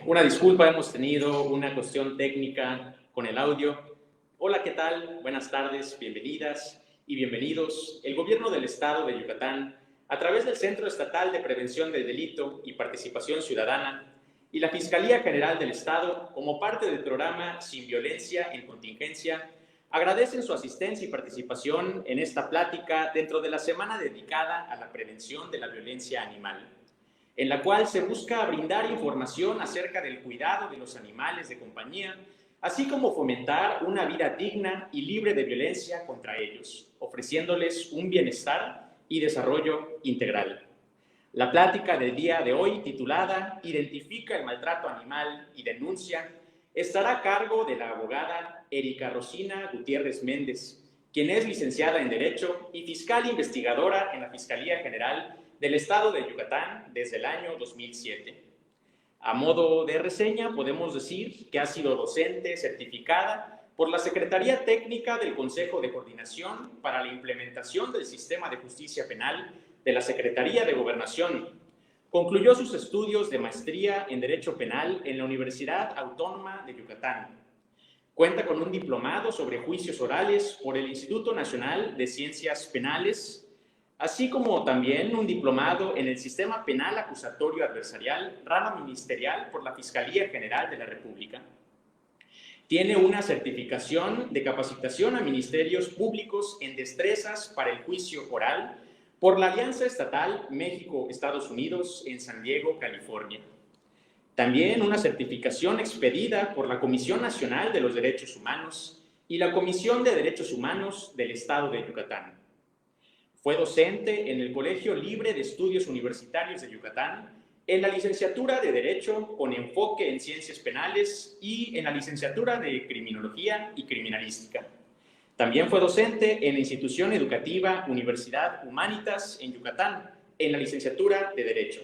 Una disculpa, hemos tenido una cuestión técnica con el audio. Hola, ¿qué tal? Buenas tardes, bienvenidas y bienvenidos. El Gobierno del Estado de Yucatán, a través del Centro Estatal de Prevención del Delito y Participación Ciudadana y la Fiscalía General del Estado, como parte del programa Sin Violencia en Contingencia, agradecen su asistencia y participación en esta plática dentro de la semana dedicada a la prevención de la violencia animal, en la cual se busca brindar información acerca del cuidado de los animales de compañía, así como fomentar una vida digna y libre de violencia contra ellos, ofreciéndoles un bienestar y desarrollo integral. La plática del día de hoy, titulada Identifica el maltrato animal y denuncia, estará a cargo de la abogada Erika Rosina Gutiérrez Méndez, quien es licenciada en Derecho y fiscal investigadora en la Fiscalía General del Estado de Yucatán desde el año 2007. A modo de reseña, podemos decir que ha sido docente certificada por la Secretaría Técnica del Consejo de Coordinación para la Implementación del Sistema de Justicia Penal de la Secretaría de Gobernación. Concluyó sus estudios de maestría en Derecho Penal en la Universidad Autónoma de Yucatán. Cuenta con un diplomado sobre juicios orales por el Instituto Nacional de Ciencias Penales, así como también un diplomado en el Sistema Penal Acusatorio Adversarial, rama ministerial por la Fiscalía General de la República. Tiene una certificación de capacitación a ministerios públicos en destrezas para el juicio oral por la Alianza Estatal México-Estados Unidos en San Diego, California. También una certificación expedida por la Comisión Nacional de los Derechos Humanos y la Comisión de Derechos Humanos del Estado de Yucatán. Fue docente en el Colegio Libre de Estudios Universitarios de Yucatán, en la licenciatura de Derecho con enfoque en Ciencias Penales y en la licenciatura de Criminología y Criminalística. También fue docente en la institución educativa Universidad Humanitas en Yucatán, en la licenciatura de Derecho.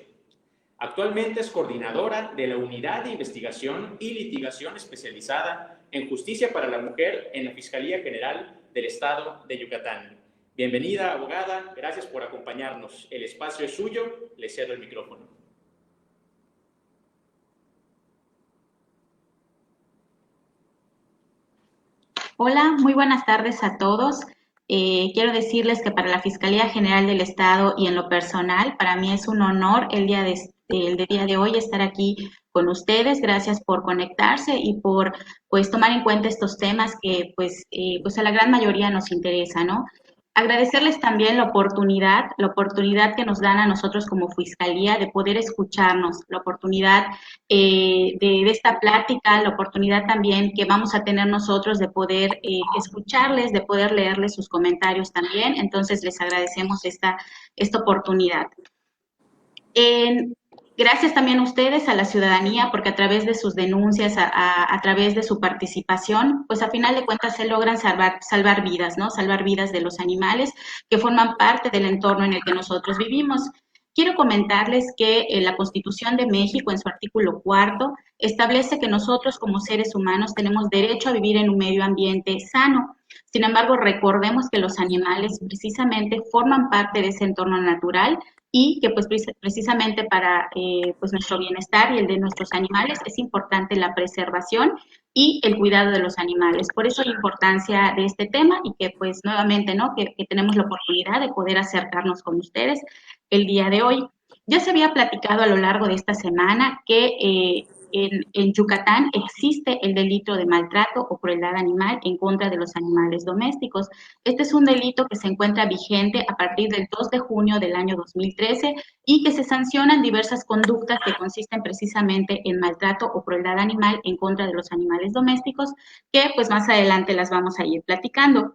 Actualmente es coordinadora de la Unidad de Investigación y Litigación Especializada en Justicia para la Mujer en la Fiscalía General del Estado de Yucatán. Bienvenida, abogada, gracias por acompañarnos. El espacio es suyo, le cedo el micrófono. Hola, muy buenas tardes a todos. Quiero decirles que para la Fiscalía General del Estado y en lo personal, para mí es un honor el día de hoy estar aquí con ustedes. Gracias por conectarse y por tomar en cuenta estos temas que a la gran mayoría nos interesa, ¿no? Agradecerles también la oportunidad que nos dan a nosotros como Fiscalía de poder escucharnos, la oportunidad de esta plática, la oportunidad también que vamos a tener nosotros de poder escucharles, de poder leerles sus comentarios también. Entonces, les agradecemos esta oportunidad. Gracias también a ustedes, a la ciudadanía, porque a través de sus denuncias, a través de su participación, pues a final de cuentas se logran salvar vidas, ¿no? Salvar vidas de los animales que forman parte del entorno en el que nosotros vivimos. Quiero comentarles que la Constitución de México, en su artículo 4, establece que nosotros como seres humanos tenemos derecho a vivir en un medio ambiente sano. Sin embargo, recordemos que los animales precisamente forman parte de ese entorno natural y que pues precisamente para nuestro bienestar y el de nuestros animales es importante la preservación y el cuidado de los animales. Por eso la importancia de este tema y que pues nuevamente, ¿no? Que tenemos la oportunidad de poder acercarnos con ustedes el día de hoy. Ya se había platicado a lo largo de esta semana que en Yucatán existe el delito de maltrato o crueldad animal en contra de los animales domésticos. Este es un delito que se encuentra vigente a partir del 2 de junio del año 2013 y que se sancionan diversas conductas que consisten precisamente en maltrato o crueldad animal en contra de los animales domésticos, que pues más adelante las vamos a ir platicando.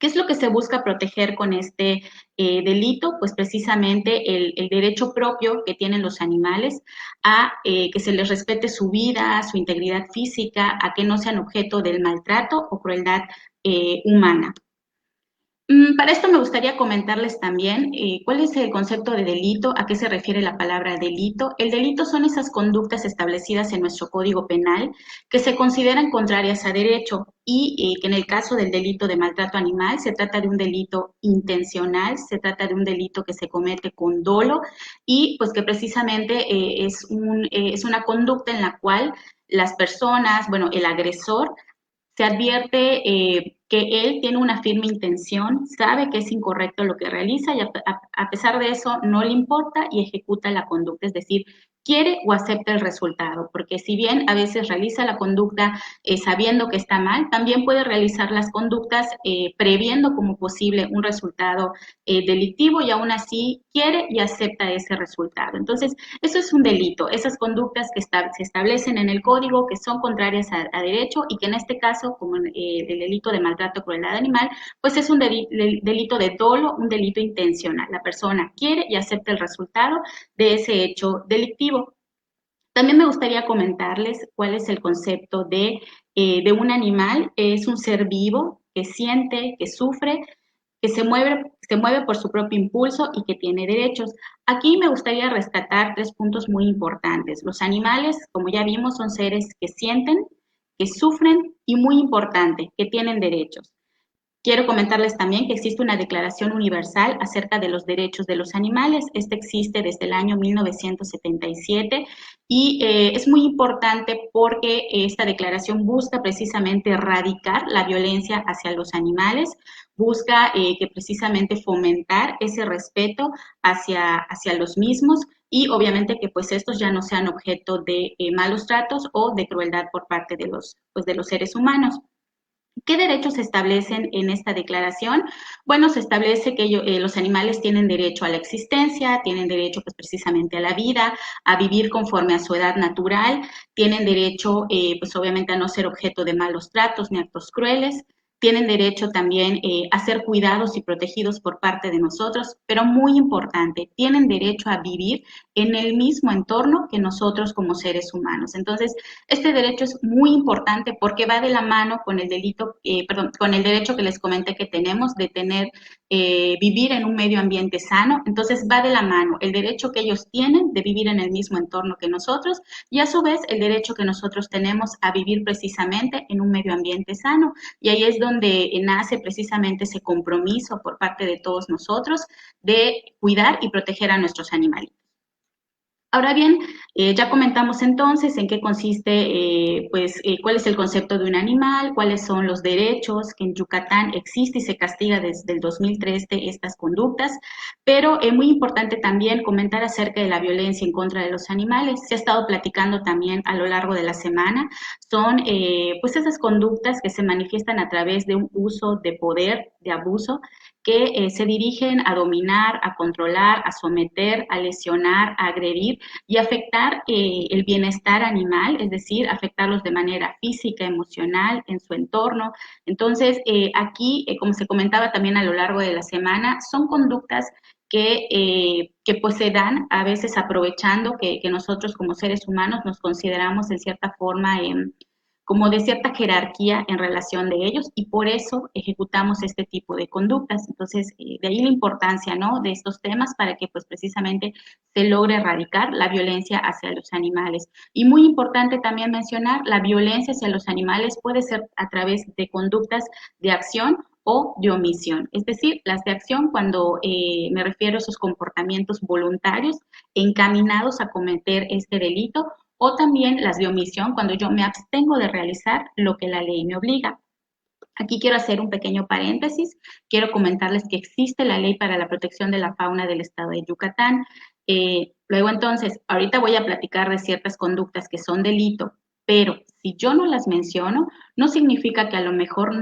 ¿Qué es lo que se busca proteger con este delito? Pues precisamente el derecho propio que tienen los animales a que se les respete su vida, su integridad física, a que no sean objeto del maltrato o crueldad humana. Para esto me gustaría comentarles también cuál es el concepto de delito, a qué se refiere la palabra delito. El delito son esas conductas establecidas en nuestro Código Penal que se consideran contrarias a derecho y que en el caso del delito de maltrato animal se trata de un delito intencional, se trata de un delito que se comete con dolo y pues que precisamente es una conducta en la cual las personas, bueno, el agresor se advierte que él tiene una firme intención, sabe que es incorrecto lo que realiza y a pesar de eso no le importa y ejecuta la conducta, es decir, quiere o acepta el resultado, porque si bien a veces realiza la conducta sabiendo que está mal, también puede realizar las conductas previendo como posible un resultado delictivo y aún así quiere y acepta ese resultado. Entonces, eso es un delito, esas conductas que se establecen en el código que son contrarias a derecho y que en este caso, como el delito de maltrato o crueldad animal, pues es un delito de dolo, un delito intencional. La persona quiere y acepta el resultado de ese hecho delictivo. También me gustaría comentarles cuál es el concepto de un animal. Es un ser vivo que siente, que sufre, que se mueve por su propio impulso y que tiene derechos. Aquí me gustaría rescatar tres puntos muy importantes. Los animales, como ya vimos, son seres que sienten, que sufren y muy importante, que tienen derechos. Quiero comentarles también que existe una Declaración Universal acerca de los derechos de los animales. Esta existe desde el año 1977 y es muy importante porque esta declaración busca precisamente erradicar la violencia hacia los animales, busca que precisamente fomentar ese respeto hacia los mismos y obviamente que pues estos ya no sean objeto de malos tratos o de crueldad por parte de los seres humanos. ¿Qué derechos se establecen en esta declaración? Bueno, se establece que los animales tienen derecho a la existencia, tienen derecho pues precisamente a la vida, a vivir conforme a su edad natural, tienen derecho pues obviamente a no ser objeto de malos tratos ni actos crueles, tienen derecho también a ser cuidados y protegidos por parte de nosotros, pero muy importante, tienen derecho a vivir en el mismo entorno que nosotros como seres humanos. Entonces, este derecho es muy importante porque va de la mano con el delito, con el derecho que les comenté que tenemos de tener, vivir en un medio ambiente sano. Entonces va de la mano el derecho que ellos tienen de vivir en el mismo entorno que nosotros y a su vez el derecho que nosotros tenemos a vivir precisamente en un medio ambiente sano. Y ahí es donde nace precisamente ese compromiso por parte de todos nosotros de cuidar y proteger a nuestros animales. Ahora bien, ya comentamos entonces en qué consiste, cuál es el concepto de un animal, cuáles son los derechos, que en Yucatán existe y se castiga desde el 2013 estas conductas, pero es muy importante también comentar acerca de la violencia en contra de los animales. Se ha estado platicando también a lo largo de la semana, son pues esas conductas que se manifiestan a través de un uso de poder, de abuso, que se dirigen a dominar, a controlar, a someter, a lesionar, a agredir y afectar el bienestar animal, es decir, afectarlos de manera física, emocional, en su entorno. Entonces, aquí, como se comentaba también a lo largo de la semana, son conductas que pues se dan a veces aprovechando que nosotros como seres humanos nos consideramos en cierta forma como de cierta jerarquía en relación de ellos y por eso ejecutamos este tipo de conductas. Entonces, de ahí la importancia, ¿no?, de estos temas para que pues precisamente se logre erradicar la violencia hacia los animales. Y muy importante también mencionar, la violencia hacia los animales puede ser a través de conductas de acción o de omisión. Es decir, las de acción cuando me refiero a esos comportamientos voluntarios encaminados a cometer este delito o también las de omisión cuando yo me abstengo de realizar lo que la ley me obliga. Aquí quiero hacer un pequeño paréntesis, quiero comentarles que existe la Ley para la Protección de la Fauna del Estado de Yucatán. Luego entonces, ahorita voy a platicar de ciertas conductas que son delito, pero si yo no las menciono, no significa que a lo mejor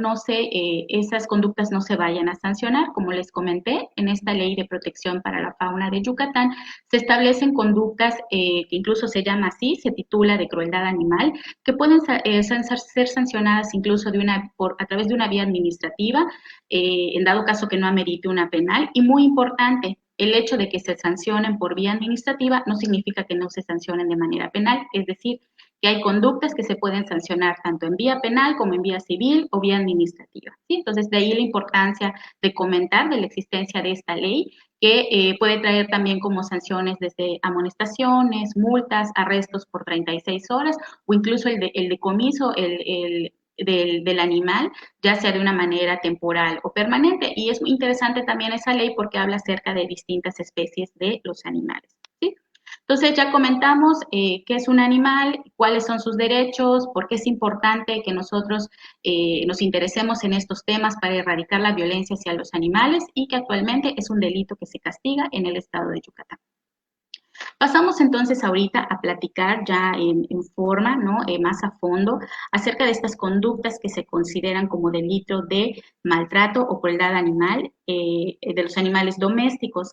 esas conductas no se vayan a sancionar. Como les comenté, en esta Ley de Protección para la Fauna de Yucatán se establecen conductas que incluso se llama así, se titula de crueldad animal, que pueden ser sancionadas incluso a través de una vía administrativa, en dado caso que no amerite una penal. Y muy importante, el hecho de que se sancionen por vía administrativa no significa que no se sancionen de manera penal, es decir, que hay conductas que se pueden sancionar tanto en vía penal como en vía civil o vía administrativa, ¿sí? Entonces, de ahí la importancia de comentar de la existencia de esta ley, que puede traer también como sanciones desde amonestaciones, multas, arrestos por 36 horas o incluso el decomiso del animal, ya sea de una manera temporal o permanente. Y es muy interesante también esa ley porque habla acerca de distintas especies de los animales, ¿sí? Entonces ya comentamos qué es un animal, cuáles son sus derechos, por qué es importante que nosotros nos interesemos en estos temas para erradicar la violencia hacia los animales y que actualmente es un delito que se castiga en el estado de Yucatán. Pasamos entonces ahorita a platicar ya en forma, ¿no? Más a fondo acerca de estas conductas que se consideran como delito de maltrato o crueldad animal de los animales domésticos.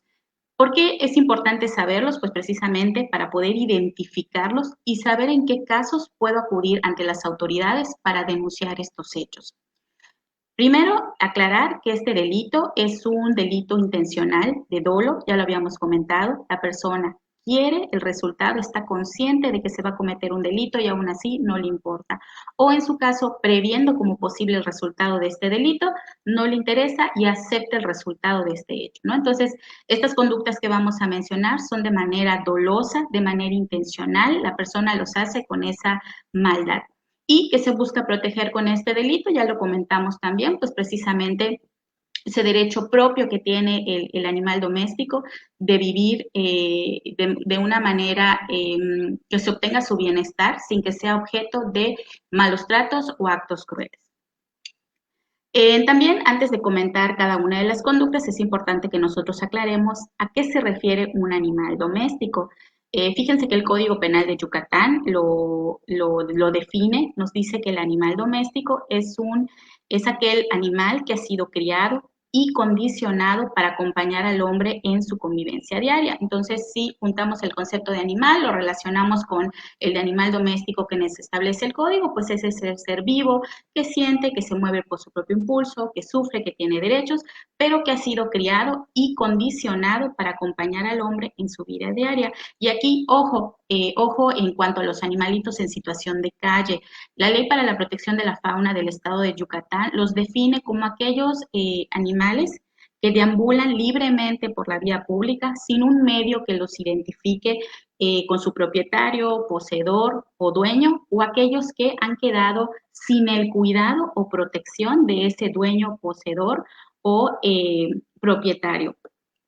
¿Por qué es importante saberlos? Pues precisamente para poder identificarlos y saber en qué casos puedo acudir ante las autoridades para denunciar estos hechos. Primero, aclarar que este delito es un delito intencional de dolo, ya lo habíamos comentado, la persona quiere el resultado, está consciente de que se va a cometer un delito y aún así no le importa. O en su caso, previendo como posible el resultado de este delito, no le interesa y acepta el resultado de este hecho, ¿no? Entonces, estas conductas que vamos a mencionar son de manera dolosa, de manera intencional, la persona los hace con esa maldad. ¿Y que se busca proteger con este delito? Ya lo comentamos también, pues precisamente ese derecho propio que tiene el animal doméstico de vivir de una manera que se obtenga su bienestar sin que sea objeto de malos tratos o actos crueles. También, antes de comentar cada una de las conductas, es importante que nosotros aclaremos a qué se refiere un animal doméstico. Fíjense que el Código Penal de Yucatán lo define, nos dice que el animal doméstico es aquel animal que ha sido criado y condicionado para acompañar al hombre en su convivencia diaria. Entonces, si juntamos el concepto de animal, lo relacionamos con el de animal doméstico que nos establece el código, pues ese es el ser vivo que siente, que se mueve por su propio impulso, que sufre, que tiene derechos, pero que ha sido criado y condicionado para acompañar al hombre en su vida diaria. Y aquí, ojo en cuanto a los animalitos en situación de calle. La Ley para la Protección de la Fauna del Estado de Yucatán los define como aquellos animales que deambulan libremente por la vía pública sin un medio que los identifique con su propietario, poseedor o dueño, o aquellos que han quedado sin el cuidado o protección de ese dueño, poseedor o propietario.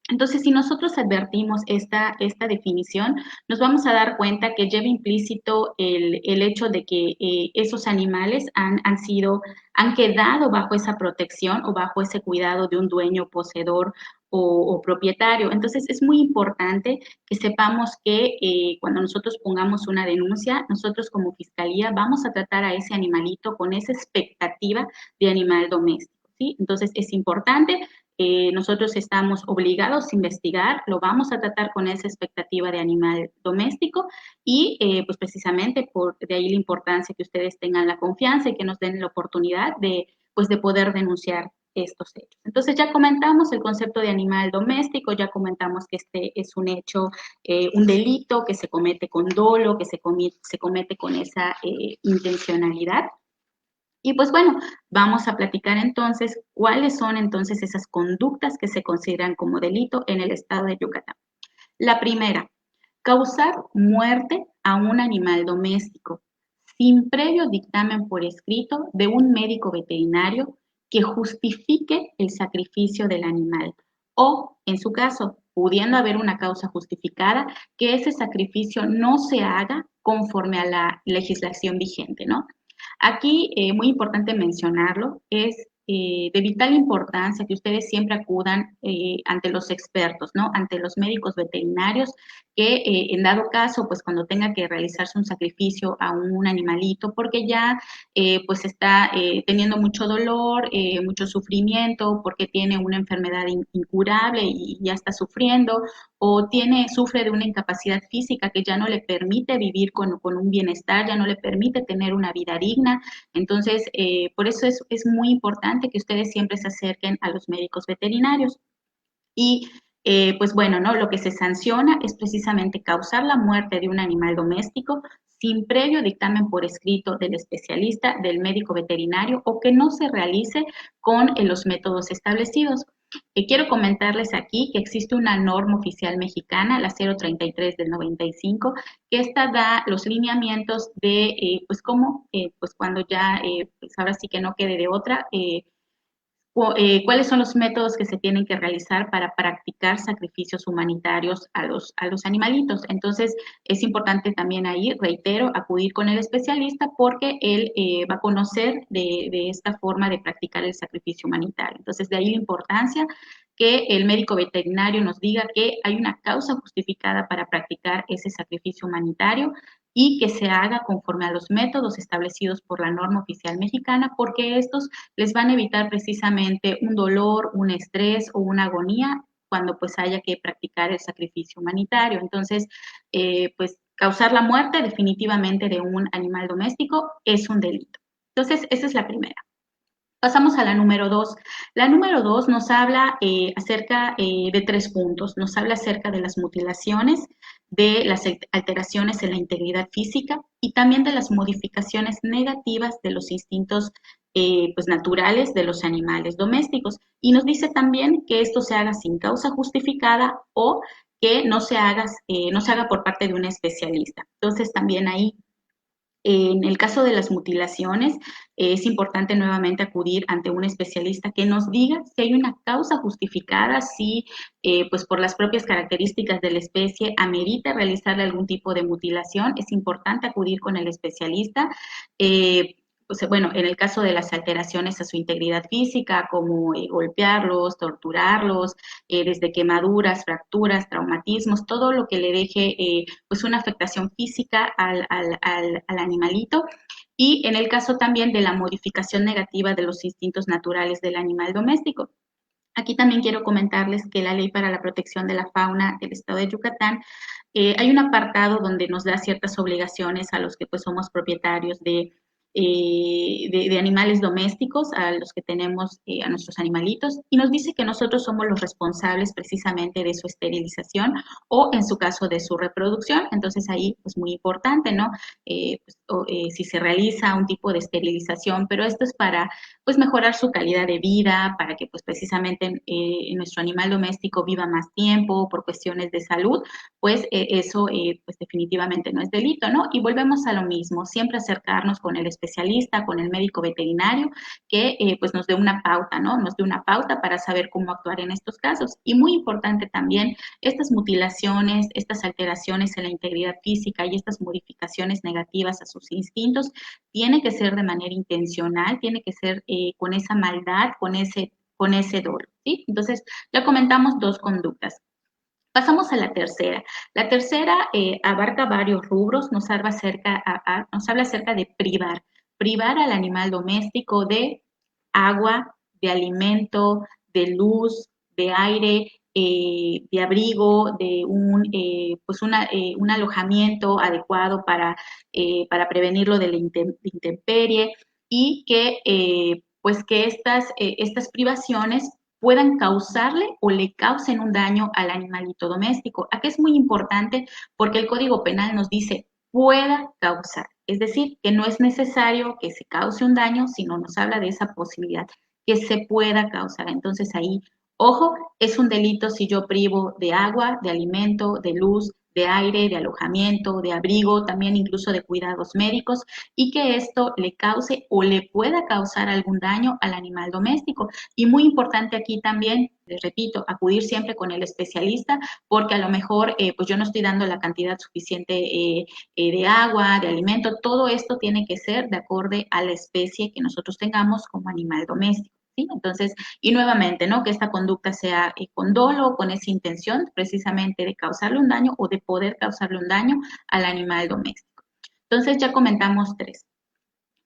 Entonces, si nosotros advertimos esta definición, nos vamos a dar cuenta que lleva implícito el hecho de que esos animales han quedado bajo esa protección o bajo ese cuidado de un dueño, poseedor o propietario. Entonces, es muy importante que sepamos que cuando nosotros pongamos una denuncia, nosotros como fiscalía vamos a tratar a ese animalito con esa expectativa de animal doméstico, ¿sí? Entonces, es importante. Nosotros estamos obligados a investigar, lo vamos a tratar con esa expectativa de animal doméstico y pues precisamente de ahí la importancia que ustedes tengan la confianza y que nos den la oportunidad pues de poder denunciar estos hechos. Entonces ya comentamos el concepto de animal doméstico, ya comentamos que este es un hecho, un delito que se comete con dolo, que se comete con esa intencionalidad. Y pues bueno, vamos a platicar entonces cuáles son entonces esas conductas que se consideran como delito en el estado de Yucatán. La primera, causar muerte a un animal doméstico sin previo dictamen por escrito de un médico veterinario que justifique el sacrificio del animal o, en su caso, pudiendo haber una causa justificada, que ese sacrificio no se haga conforme a la legislación vigente, ¿no? Aquí, muy importante mencionarlo, es de vital importancia que ustedes siempre acudan ante los expertos, ¿no? Ante los médicos veterinarios, que en dado caso, pues cuando tenga que realizarse un sacrificio a un animalito, porque ya pues está teniendo mucho dolor, mucho sufrimiento, porque tiene una enfermedad incurable y ya está sufriendo, o sufre de una incapacidad física que ya no le permite vivir con un bienestar, ya no le permite tener una vida digna. Entonces, por eso es muy importante que ustedes siempre se acerquen a los médicos veterinarios. Y pues bueno, ¿no? Lo que se sanciona es precisamente causar la muerte de un animal doméstico sin previo dictamen por escrito del especialista, del médico veterinario o que no se realice con los métodos establecidos. Quiero comentarles aquí que existe una norma oficial mexicana, la 033 del 95, que esta da los lineamientos de, pues, cómo, pues, cuando ya, pues, ahora sí que no quede de otra, cuáles son los métodos que se tienen que realizar para practicar sacrificios humanitarios a los animalitos. Entonces, es importante también ahí, reitero, acudir con el especialista porque él va a conocer de esta forma de practicar el sacrificio humanitario. Entonces, de ahí la importancia que el médico veterinario nos diga que hay una causa justificada para practicar ese sacrificio humanitario y que se haga conforme a los métodos establecidos por la norma oficial mexicana, porque estos les van a evitar precisamente un dolor, un estrés o una agonía cuando pues haya que practicar el sacrificio humanitario. Entonces, pues causar la muerte definitivamente de un animal doméstico es un delito. Entonces, esa es la primera. Pasamos a la número 2. La número 2 nos habla acerca de 3 puntos. Nos habla acerca de las mutilaciones, de las alteraciones en la integridad física y también de las modificaciones negativas de los instintos pues naturales de los animales domésticos. Y nos dice también que esto se haga sin causa justificada o que no se haga por parte de un especialista. Entonces también ahí en el caso de las mutilaciones, es importante nuevamente acudir ante un especialista que nos diga si hay una causa justificada, si pues por las propias características de la especie amerita realizarle algún tipo de mutilación. Es importante acudir con el especialista. Pues, bueno, en el caso de las alteraciones a su integridad física, como golpearlos, torturarlos, desde quemaduras, fracturas, traumatismos, todo lo que le deje pues una afectación física al animalito. Y en el caso también de la modificación negativa de los instintos naturales del animal doméstico. Aquí también quiero comentarles que la Ley para la Protección de la Fauna del Estado de Yucatán, hay un apartado donde nos da ciertas obligaciones a los que pues somos propietarios de animales domésticos, a los que tenemos a nuestros animalitos, y nos dice que nosotros somos los responsables precisamente de su esterilización o en su caso de su reproducción. Entonces ahí pues muy importante, ¿no? Si se realiza un tipo de esterilización, pero esto es para pues mejorar su calidad de vida, para que pues precisamente nuestro animal doméstico viva más tiempo por cuestiones de salud, pues eso pues definitivamente no es delito, ¿no? Y volvemos a lo mismo, siempre acercarnos con el especialista, con el médico veterinario, que pues nos dé una pauta, ¿no? Nos dé una pauta para saber cómo actuar en estos casos. Y muy importante también, estas mutilaciones, estas alteraciones en la integridad física y estas modificaciones negativas a sus instintos, tiene que ser de manera intencional, tiene que ser con esa maldad, con ese dolor, ¿sí? Entonces, ya comentamos 2 conductas. Pasamos a la tercera. La tercera abarca varios rubros, nos habla acerca de privar al animal doméstico de agua, de alimento, de luz, de aire, de abrigo, de un alojamiento adecuado para prevenirlo de la intemperie y que pues que estas privaciones puedan causarle o le causen un daño al animalito doméstico. Aquí es muy importante porque el Código Penal nos dice pueda causar, es decir, que no es necesario que se cause un daño, sino nos habla de esa posibilidad que se pueda causar. Entonces ahí, ojo, es un delito si yo privo de agua, de alimento, de luz, de aire, de alojamiento, de abrigo, también incluso de cuidados médicos, y que esto le cause o le pueda causar algún daño al animal doméstico. Y muy importante aquí también, les repito, acudir siempre con el especialista, porque a lo mejor pues yo no estoy dando la cantidad suficiente de agua, de alimento, todo esto tiene que ser de acorde a la especie que nosotros tengamos como animal doméstico. ¿Sí? Entonces, y nuevamente, ¿no? Que esta conducta sea con dolo, con esa intención precisamente de causarle un daño o de poder causarle un daño al animal doméstico. Entonces, ya comentamos 3.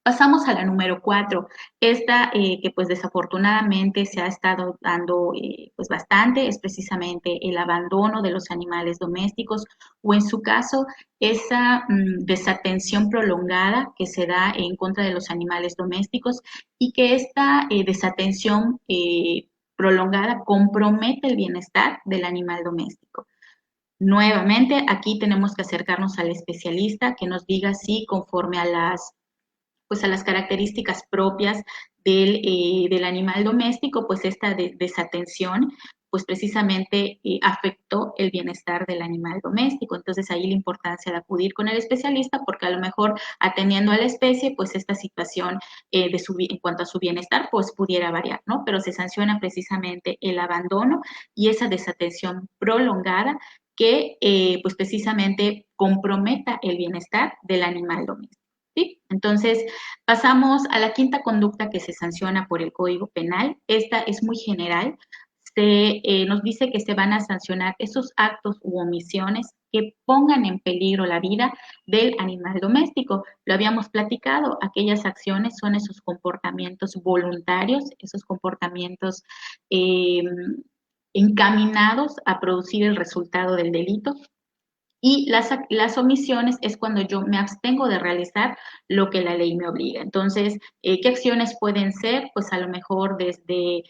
Pasamos a la número 4, esta que pues desafortunadamente se ha estado dando pues bastante, es precisamente el abandono de los animales domésticos o en su caso esa desatención prolongada que se da en contra de los animales domésticos y que esta desatención prolongada compromete el bienestar del animal doméstico. Nuevamente, aquí tenemos que acercarnos al especialista que nos diga si conforme a las características propias del animal doméstico, pues esta desatención, pues precisamente afectó el bienestar del animal doméstico. Entonces ahí la importancia de acudir con el especialista, porque a lo mejor atendiendo a la especie, pues esta situación en cuanto a su bienestar, pues pudiera variar, ¿no? Pero se sanciona precisamente el abandono y esa desatención prolongada que pues precisamente comprometa el bienestar del animal doméstico. ¿Sí? Entonces, pasamos a la quinta conducta que se sanciona por el Código Penal. Esta es muy general. Nos dice que se van a sancionar esos actos u omisiones que pongan en peligro la vida del animal doméstico. Lo habíamos platicado, aquellas acciones son esos comportamientos voluntarios, esos comportamientos eh, encaminados a producir el resultado del delito. Y las omisiones es cuando yo me abstengo de realizar lo que la ley me obliga. Entonces, ¿qué acciones pueden ser? Pues a lo mejor desde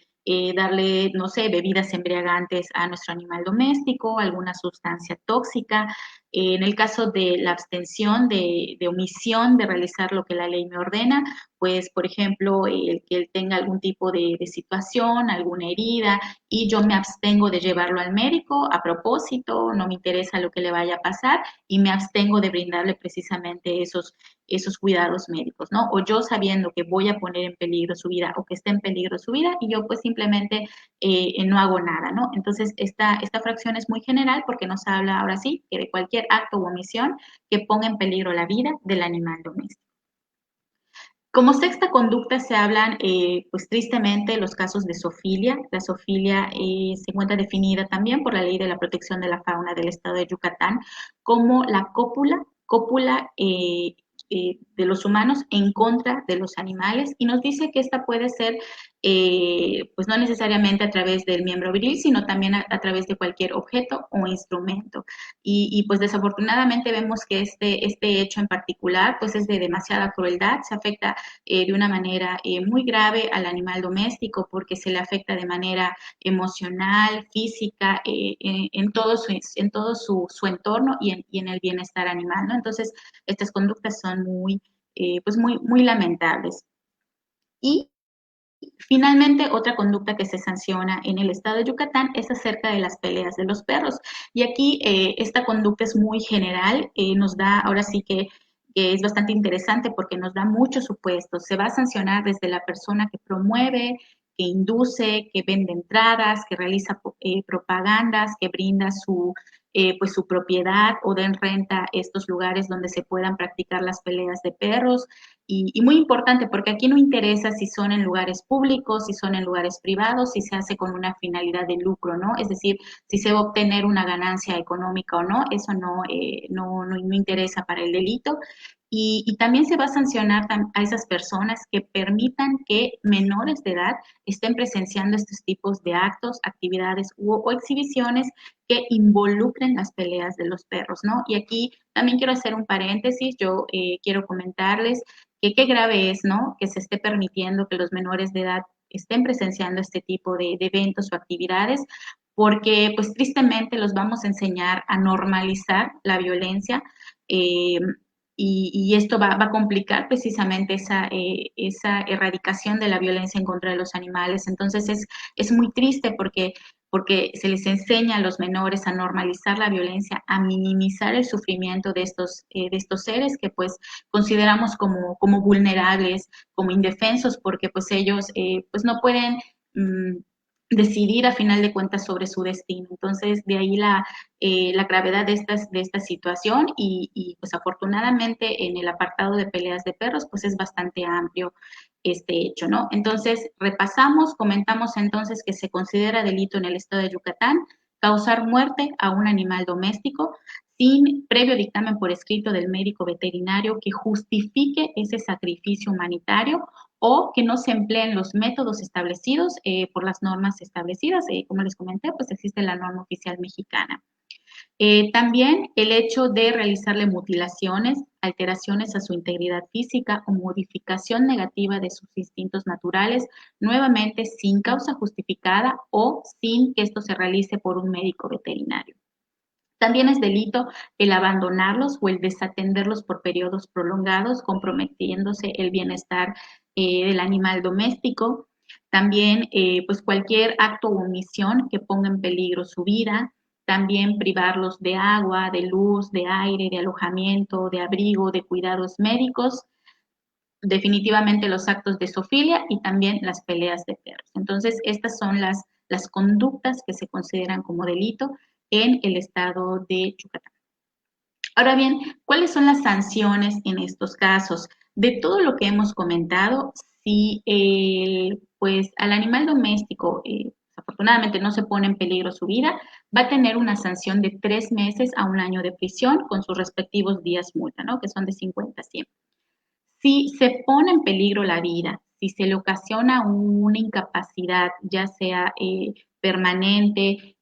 darle, no sé, bebidas embriagantes a nuestro animal doméstico, alguna sustancia tóxica. En el caso de la abstención, de omisión de realizar lo que la ley me ordena, pues, por ejemplo, el que él tenga algún tipo de situación, alguna herida, y yo me abstengo de llevarlo al médico a propósito, no me interesa lo que le vaya a pasar y me abstengo de brindarle precisamente esos cuidados médicos, ¿no? O yo sabiendo que voy a poner en peligro su vida o que está en peligro su vida y yo pues simplemente no hago nada, ¿no? Entonces esta fracción es muy general porque nos habla ahora sí que de cualquier acto u omisión que ponga en peligro la vida del animal doméstico. Como sexta conducta se hablan, pues tristemente, los casos de zoofilia. La zoofilia se encuentra definida también por la Ley de la Protección de la Fauna del Estado de Yucatán como la cópula de los humanos en contra de los animales y nos dice que esta puede ser, pues no necesariamente a través del miembro viril, sino también a través de cualquier objeto o instrumento. Pues desafortunadamente vemos que este hecho en particular pues es de demasiada crueldad, se afecta de una manera muy grave al animal doméstico porque se le afecta de manera emocional, física, en todo su entorno y en el bienestar animal, ¿no? Entonces, estas conductas son muy lamentables. Y finalmente, otra conducta que se sanciona en el estado de Yucatán es acerca de las peleas de los perros. Y aquí esta conducta es muy general, nos da ahora sí que es bastante interesante porque nos da muchos supuestos. Se va a sancionar desde la persona que promueve, que induce, que vende entradas, que realiza propagandas, que brinda pues su propiedad o den renta estos lugares donde se puedan practicar las peleas de perros. Y muy importante, porque aquí no interesa si son en lugares públicos, si son en lugares privados, si se hace con una finalidad de lucro, ¿no? Es decir, si se va a obtener una ganancia económica o no, eso no interesa para el delito. Y también se va a sancionar a esas personas que permitan que menores de edad estén presenciando estos tipos de actos, actividades o exhibiciones que involucren las peleas de los perros, ¿no? Y aquí también quiero hacer un paréntesis, yo quiero comentarles que qué grave es, ¿no? Que se esté permitiendo que los menores de edad estén presenciando este tipo de eventos o actividades, porque pues tristemente los vamos a enseñar a normalizar la violencia eh, y esto va a complicar precisamente esa erradicación de la violencia en contra de los animales. Entonces es muy triste porque se les enseña a los menores a normalizar la violencia, a minimizar el sufrimiento de estos seres que pues consideramos como vulnerables, como indefensos, porque pues ellos pues no pueden decidir a final de cuentas sobre su destino. Entonces, de ahí la gravedad de esta situación pues afortunadamente en el apartado de peleas de perros pues es bastante amplio este hecho, ¿no? Entonces, repasamos, comentamos entonces que se considera delito en el estado de Yucatán causar muerte a un animal doméstico sin previo dictamen por escrito del médico veterinario que justifique ese sacrificio humanitario o que no se empleen los métodos establecidos por las normas establecidas. Como les comenté, pues existe la norma oficial mexicana. También el hecho de realizarle mutilaciones, alteraciones a su integridad física o modificación negativa de sus instintos naturales, nuevamente sin causa justificada o sin que esto se realice por un médico veterinario. También es delito el abandonarlos o el desatenderlos por periodos prolongados, comprometiéndose el bienestar del animal doméstico. También, pues cualquier acto o omisión que ponga en peligro su vida. También privarlos de agua, de luz, de aire, de alojamiento, de abrigo, de cuidados médicos. Definitivamente los actos de zoofilia y también las peleas de perros. Entonces, estas son las conductas que se consideran como delito en el estado de Yucatán. Ahora bien, ¿cuáles son las sanciones en estos casos? De todo lo que hemos comentado, si pues al animal doméstico afortunadamente no se pone en peligro su vida, va a tener una sanción de 3 meses a 1 año de prisión con sus respectivos días multa, ¿no? Que son de 50 a 100. Si se pone en peligro la vida, si se le ocasiona una incapacidad, ya sea permanente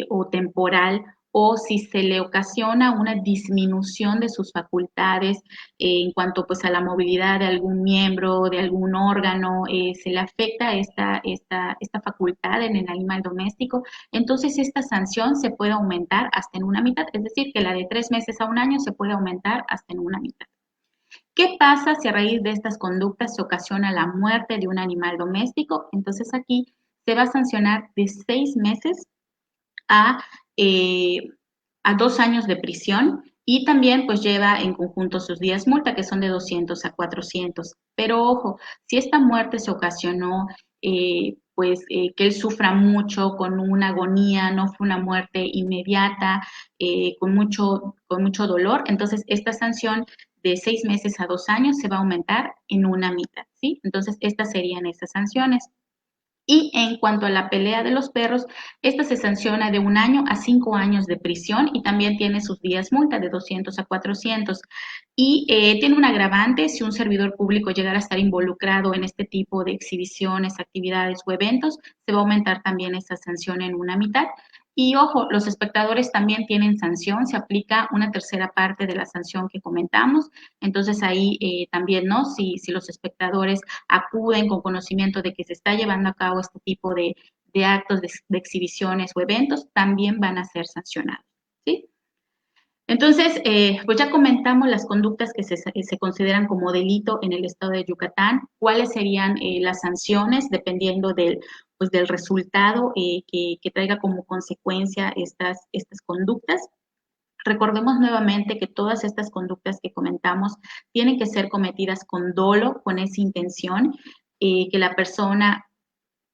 o temporal, o si se le ocasiona una disminución de sus facultades en cuanto pues a la movilidad de algún miembro, de algún órgano, se le afecta esta facultad en el animal doméstico, entonces esta sanción se puede aumentar hasta en una mitad, es decir, que la de 3 meses a 1 año se puede aumentar hasta en una mitad. ¿Qué pasa si a raíz de estas conductas se ocasiona la muerte de un animal doméstico? Entonces aquí se va a sancionar de 6 meses a, eh, a 2 años de prisión y también pues lleva en conjunto sus días multa que son de 200 a 400. Pero ojo, si esta muerte se ocasionó que él sufra mucho con una agonía, no fue una muerte inmediata, con mucho dolor, entonces esta sanción de 6 meses a 2 años se va a aumentar en una mitad, ¿sí? Entonces estas serían esas sanciones. Y en cuanto a la pelea de los perros, esta se sanciona de 1 año a 5 años de prisión y también tiene sus días multa de 200 a 400. Y tiene un agravante si un servidor público llegara a estar involucrado en este tipo de exhibiciones, actividades o eventos, se va a aumentar también esa sanción en una mitad. Y ojo, los espectadores también tienen sanción, se aplica una tercera parte de la sanción que comentamos. Entonces ahí también, ¿no? Si los espectadores acuden con conocimiento de que se está llevando a cabo este tipo de actos, de exhibiciones o eventos, también van a ser sancionados, ¿sí? Entonces, pues ya comentamos las conductas que se consideran como delito en el estado de Yucatán, cuáles serían las sanciones dependiendo pues, del resultado que traiga como consecuencia estas conductas. Recordemos nuevamente que todas estas conductas que comentamos tienen que ser cometidas con dolo, con esa intención, que la persona,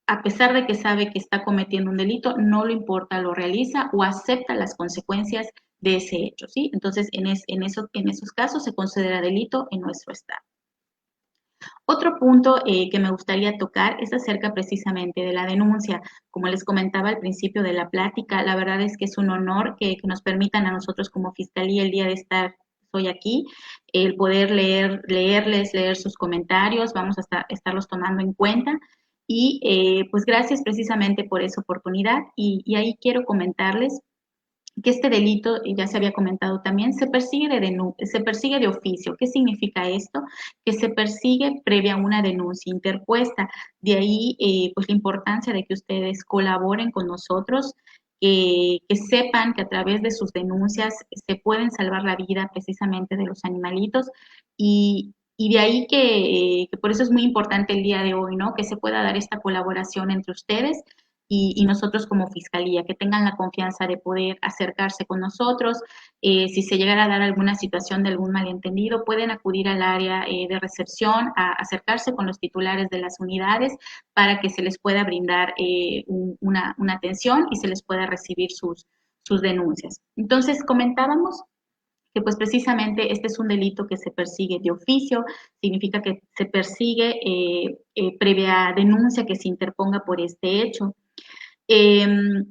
a pesar de que sabe que está cometiendo un delito, no lo importa, lo realiza o acepta las consecuencias de ese hecho, ¿sí? Entonces, en esos casos se considera delito en nuestro estado. Otro punto que me gustaría tocar es acerca precisamente de la denuncia. Como les comentaba al principio de la plática, la verdad es que es un honor que nos permitan a nosotros como Fiscalía el día de estar hoy aquí, el poder leer sus comentarios, vamos a estarlos tomando en cuenta. Y pues gracias precisamente por esa oportunidad. Y ahí quiero comentarles que este delito, ya se había comentado también, se persigue de oficio. ¿Qué significa esto? Que se persigue previa a una denuncia interpuesta. De ahí, pues la importancia de que ustedes colaboren con nosotros, que sepan que a través de sus denuncias se pueden salvar la vida precisamente de los animalitos y de ahí que por eso es muy importante el día de hoy, ¿no? Que se pueda dar esta colaboración entre ustedes y nosotros como fiscalía, que tengan la confianza de poder acercarse con nosotros. Si se llegara a dar alguna situación de algún malentendido, pueden acudir al área de recepción, a acercarse con los titulares de las unidades para que se les pueda brindar una atención y se les pueda recibir sus denuncias. Entonces, comentábamos que pues precisamente este es un delito que se persigue de oficio, significa que se persigue previa denuncia que se interponga por este hecho.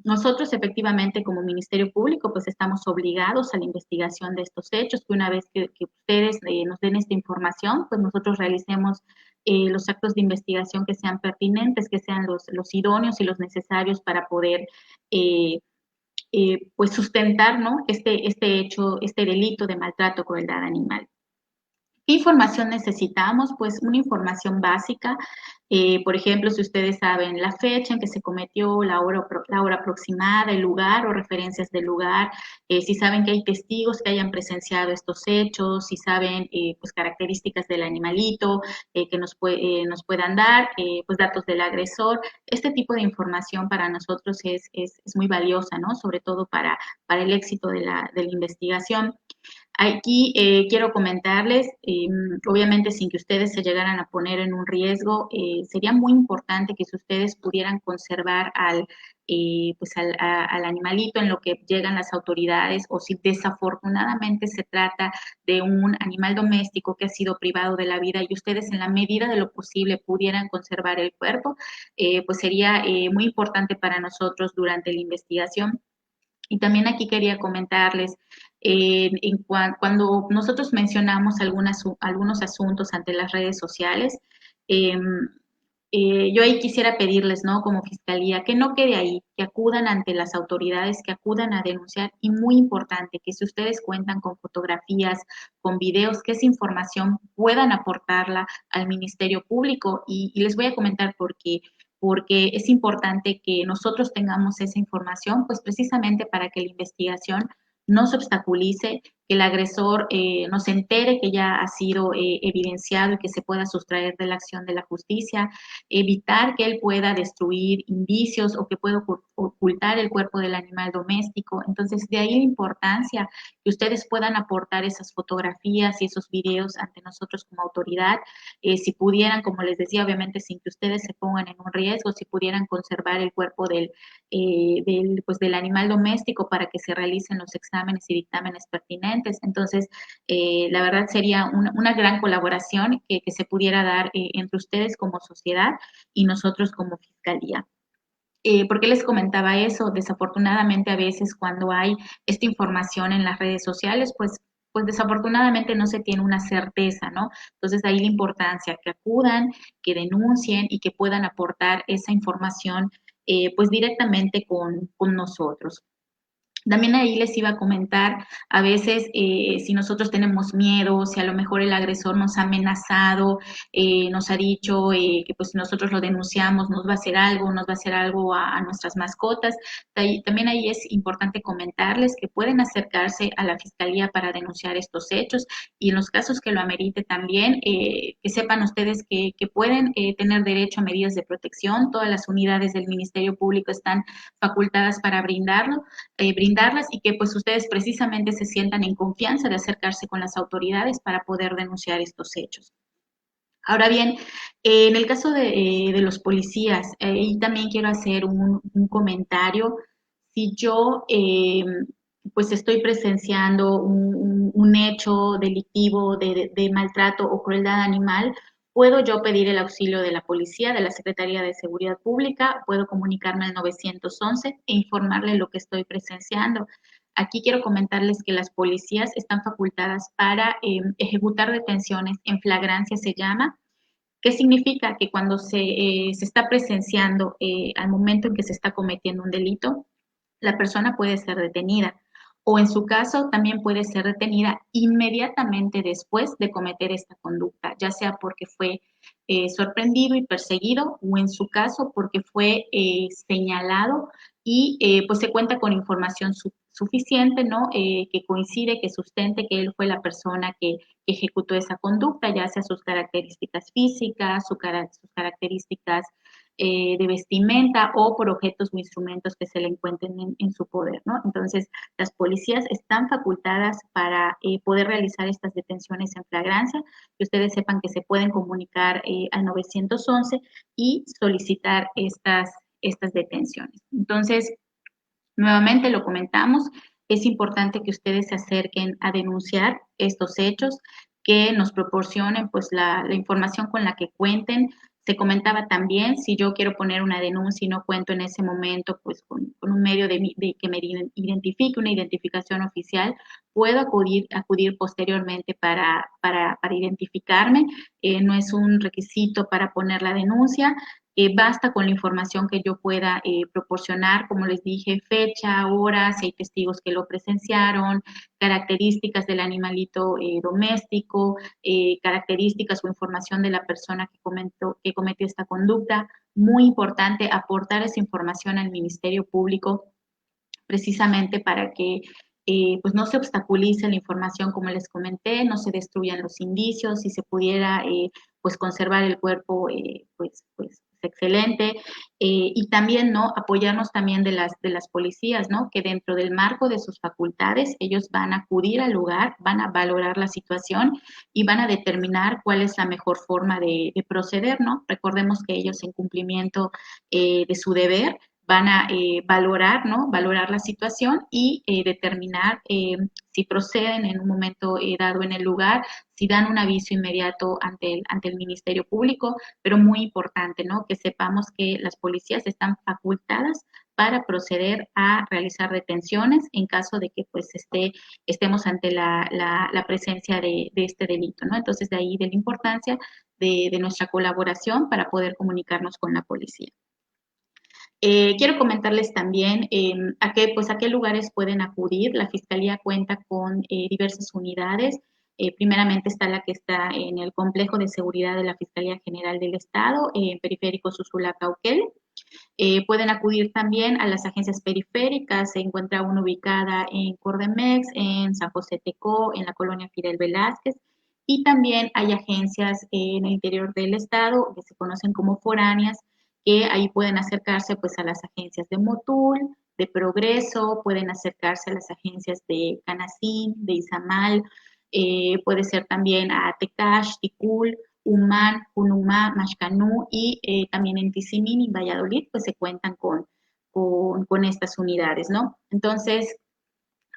Nosotros efectivamente como Ministerio Público pues estamos obligados a la investigación de estos hechos, que una vez que ustedes nos den esta información, pues nosotros realicemos los actos de investigación que sean pertinentes, que sean los idóneos y los necesarios para poder pues sustentar, ¿no? Este hecho, este delito de maltrato o crueldad animal. ¿Qué información necesitamos? Pues una información básica, por ejemplo, si ustedes saben la fecha en que se cometió, la hora aproximada, el lugar o referencias del lugar, si saben que hay testigos que hayan presenciado estos hechos, si saben pues características del animalito que nos puedan dar, pues datos del agresor. Este tipo de información para nosotros es muy valiosa, ¿no? Sobre todo para el éxito de la investigación. Aquí quiero comentarles, obviamente sin que ustedes se llegaran a poner en un riesgo, sería muy importante que si ustedes pudieran conservar al animalito en lo que llegan las autoridades, o si desafortunadamente se trata de un animal doméstico que ha sido privado de la vida y ustedes en la medida de lo posible pudieran conservar el cuerpo, pues sería muy importante para nosotros durante la investigación. Y también aquí quería comentarles, cuando nosotros mencionamos algunos asuntos ante las redes sociales, eh, yo ahí quisiera pedirles, ¿no? Como fiscalía, que no quede ahí, que acudan ante las autoridades, que acudan a denunciar y muy importante, que si ustedes cuentan con fotografías, con videos, que esa información puedan aportarla al Ministerio Público y les voy a comentar por qué. Porque es importante que nosotros tengamos esa información, pues precisamente para que la investigación no se obstaculice, que el agresor no se entere que ya ha sido evidenciado y que se pueda sustraer de la acción de la justicia, evitar que él pueda destruir indicios o que pueda ocultar el cuerpo del animal doméstico. Entonces, de ahí la importancia que ustedes puedan aportar esas fotografías y esos videos ante nosotros como autoridad. Si pudieran, como les decía, obviamente sin que ustedes se pongan en un riesgo, si pudieran conservar el cuerpo del animal doméstico para que se realicen los exámenes y dictámenes pertinentes. Entonces, la verdad sería una gran colaboración que se pudiera dar entre ustedes como sociedad y nosotros como fiscalía. ¿Por qué les comentaba eso? Desafortunadamente a veces cuando hay esta información en las redes sociales, pues desafortunadamente no se tiene una certeza, ¿no? Entonces ahí la importancia que acudan, que denuncien y que puedan aportar esa información pues directamente con nosotros. También ahí les iba a comentar, a veces si nosotros tenemos miedo, si a lo mejor el agresor nos ha amenazado, nos ha dicho que pues si nosotros lo denunciamos nos va a hacer algo, nos va a hacer algo a nuestras mascotas. También ahí es importante comentarles que pueden acercarse a la fiscalía para denunciar estos hechos y en los casos que lo amerite también, que sepan ustedes que pueden tener derecho a medidas de protección. Todas las unidades del Ministerio Público están facultadas para brindarlas y que pues ustedes precisamente se sientan en confianza de acercarse con las autoridades para poder denunciar estos hechos. Ahora bien, en el caso de los policías, y también quiero hacer un comentario. Si yo pues estoy presenciando un hecho delictivo de maltrato o crueldad animal, puedo yo pedir el auxilio de la policía, de la Secretaría de Seguridad Pública, puedo comunicarme al 911 e informarle lo que estoy presenciando. Aquí quiero comentarles que las policías están facultadas para ejecutar detenciones en flagrancia, se llama. ¿Qué significa? Que cuando se está presenciando al momento en que se está cometiendo un delito, la persona puede ser detenida o en su caso también puede ser detenida inmediatamente después de cometer esta conducta, ya sea porque fue sorprendido y perseguido o en su caso porque fue señalado y pues se cuenta con información suficiente, ¿no? Que coincide, que sustente que él fue la persona que ejecutó esa conducta, ya sea sus características físicas, sus características de vestimenta o por objetos o instrumentos que se le encuentren en su poder, ¿no? Entonces, las policías están facultadas para poder realizar estas detenciones en flagrancia, que ustedes sepan que se pueden comunicar al 911 y solicitar estas detenciones. Entonces, nuevamente lo comentamos, es importante que ustedes se acerquen a denunciar estos hechos, que nos proporcionen pues la información con la que cuenten. Se comentaba también, si yo quiero poner una denuncia y no cuento en ese momento pues con un medio que me identifique, una identificación oficial, puedo acudir posteriormente para identificarme. No es un requisito para poner la denuncia. Basta con la información que yo pueda proporcionar, como les dije, fecha, hora, si hay testigos que lo presenciaron, características del animalito doméstico, características o información de la persona que cometió esta conducta. Muy importante aportar esa información al Ministerio Público precisamente para que pues no se obstaculice la información, como les comenté, no se destruyan los indicios, si se pudiera pues conservar el cuerpo, pues excelente, y también, ¿no? Apoyarnos también de las policías, ¿no? Que dentro del marco de sus facultades, ellos van a acudir al lugar, van a valorar la situación y van a determinar cuál es la mejor forma de proceder, ¿no? Recordemos que ellos en cumplimiento de su deber, van a valorar, ¿no? Valorar la situación y determinar si proceden en un momento dado en el lugar, si dan un aviso inmediato ante el Ministerio Público, pero muy importante, ¿no? Que sepamos que las policías están facultadas para proceder a realizar detenciones en caso de que pues estemos ante la presencia de este delito, ¿no? Entonces de ahí de la importancia de nuestra colaboración para poder comunicarnos con la policía. Quiero comentarles también pues, a qué lugares pueden acudir. La Fiscalía cuenta con diversas unidades. Primeramente está la que está en el complejo de seguridad de la Fiscalía General del Estado, en Periférico Susula-Cauquel. Pueden acudir también a las agencias periféricas. Se encuentra una ubicada en Cordemex, en San José Tecó, en la colonia Fidel Velázquez. Y también hay agencias en el interior del estado que se conocen como foráneas, que ahí pueden acercarse pues a las agencias de Motul, de Progreso, pueden acercarse a las agencias de Canacín, de Izamal, puede ser también a Tecash, Ticul, Humán, Junumá, Mashcanú y también en Tizimín y Valladolid pues se cuentan con estas unidades, ¿no? Entonces,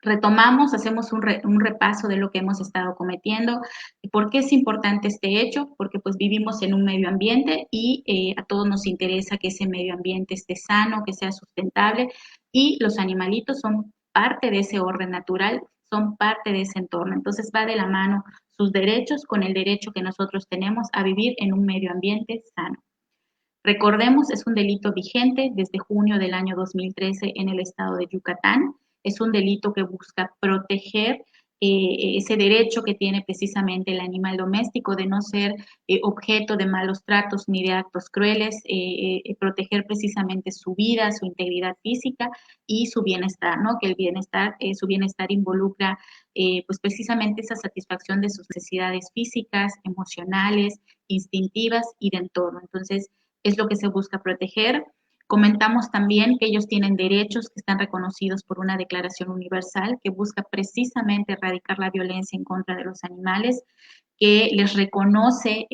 retomamos, hacemos un repaso de lo que hemos estado cometiendo. ¿Por qué es importante este hecho? Porque pues vivimos en un medio ambiente y a todos nos interesa que ese medio ambiente esté sano, que sea sustentable y los animalitos son parte de ese orden natural, son parte de ese entorno. Entonces va de la mano sus derechos con el derecho que nosotros tenemos a vivir en un medio ambiente sano. Recordemos, es un delito vigente desde junio del año 2013 en el estado de Yucatán. Es un delito que busca proteger ese derecho que tiene precisamente el animal doméstico de no ser objeto de malos tratos ni de actos crueles, proteger precisamente su vida, su integridad física y su bienestar, ¿no? Que el bienestar, su bienestar involucra pues precisamente esa satisfacción de sus necesidades físicas, emocionales, instintivas y de entorno. Entonces, es lo que se busca proteger. Comentamos también que ellos tienen derechos que están reconocidos por una declaración universal que busca precisamente erradicar la violencia en contra de los animales, que les reconoce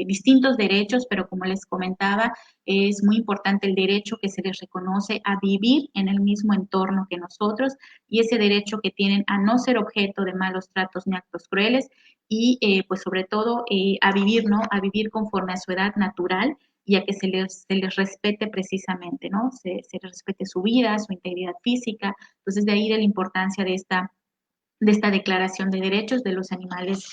distintos derechos, pero como les comentaba, es muy importante el derecho que se les reconoce a vivir en el mismo entorno que nosotros y ese derecho que tienen a no ser objeto de malos tratos ni actos crueles y pues sobre todo a vivir, ¿no? A vivir conforme a su edad natural y a que se les respete precisamente, ¿no? Se les respete su vida, su integridad física. Entonces, de ahí de la importancia de esta declaración de derechos de los animales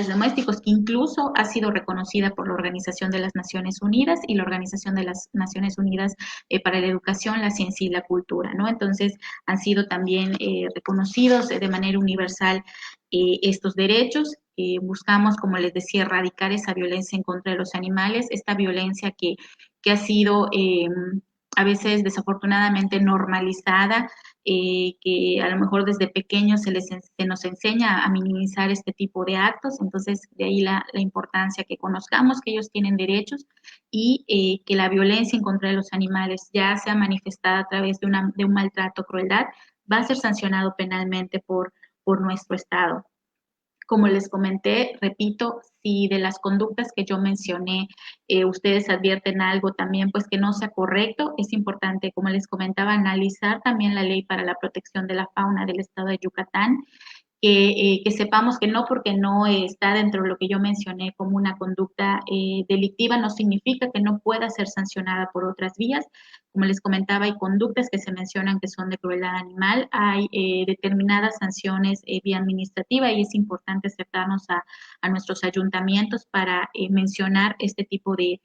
domésticos, que incluso ha sido reconocida por la Organización de las Naciones Unidas y la Organización de las Naciones Unidas para la Educación, la Ciencia y la Cultura, ¿no? Entonces, han sido también reconocidos de manera universal estos derechos. Buscamos, como les decía, erradicar esa violencia en contra de los animales, esta violencia que ha sido a veces desafortunadamente normalizada, que a lo mejor desde pequeños se nos enseña a minimizar este tipo de actos, entonces de ahí la importancia que conozcamos que ellos tienen derechos y que la violencia en contra de los animales, ya sea manifestada a través de un maltrato o crueldad, va a ser sancionado penalmente por nuestro Estado. Como les comenté, repito, si de las conductas que yo mencioné ustedes advierten algo también, pues que no sea correcto, es importante, como les comentaba, analizar también la ley para la protección de la fauna del estado de Yucatán que sepamos que no porque no está dentro de lo que yo mencioné como una conducta delictiva, no significa que no pueda ser sancionada por otras vías. Como les comentaba, hay conductas que se mencionan que son de crueldad animal, hay determinadas sanciones vía administrativa y es importante acercarnos a nuestros ayuntamientos para mencionar este tipo de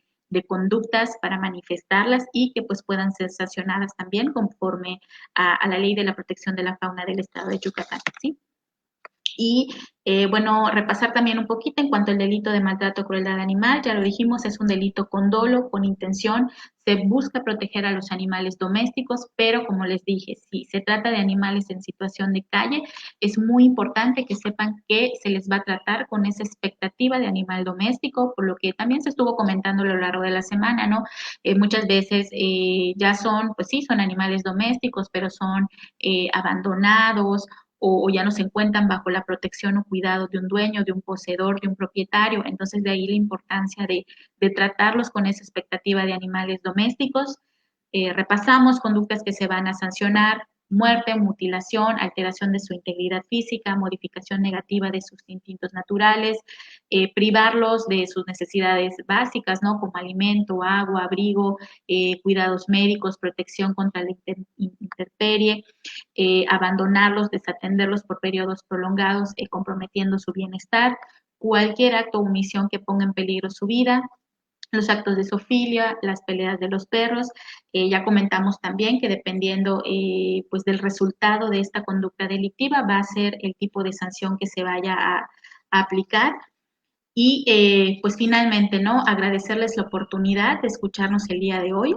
conductas para manifestarlas y que pues puedan ser sancionadas también conforme a la ley de la protección de la fauna del estado de Yucatán, ¿sí? Y bueno, repasar también un poquito en cuanto al delito de maltrato o crueldad animal, ya lo dijimos, es un delito con dolo, con intención, se busca proteger a los animales domésticos, pero como les dije, si se trata de animales en situación de calle, es muy importante que sepan que se les va a tratar con esa expectativa de animal doméstico, por lo que también se estuvo comentando a lo largo de la semana, ¿no? Muchas veces ya son, pues sí, son animales domésticos, pero son abandonados o ya no se encuentran bajo la protección o cuidado de un dueño, de un poseedor, de un propietario. Entonces, de ahí la importancia de tratarlos con esa expectativa de animales domésticos. Repasamos conductas que se van a sancionar: muerte, mutilación, alteración de su integridad física, modificación negativa de sus instintos naturales, privarlos de sus necesidades básicas, ¿no? Como alimento, agua, abrigo, cuidados médicos, protección contra la intemperie, abandonarlos, desatenderlos por periodos prolongados, comprometiendo su bienestar, cualquier acto o omisión que ponga en peligro su vida, los actos de zoofilia, las peleas de los perros. Ya comentamos también que dependiendo pues del resultado de esta conducta delictiva va a ser el tipo de sanción que se vaya a aplicar. Y pues finalmente, ¿no? Agradecerles la oportunidad de escucharnos el día de hoy,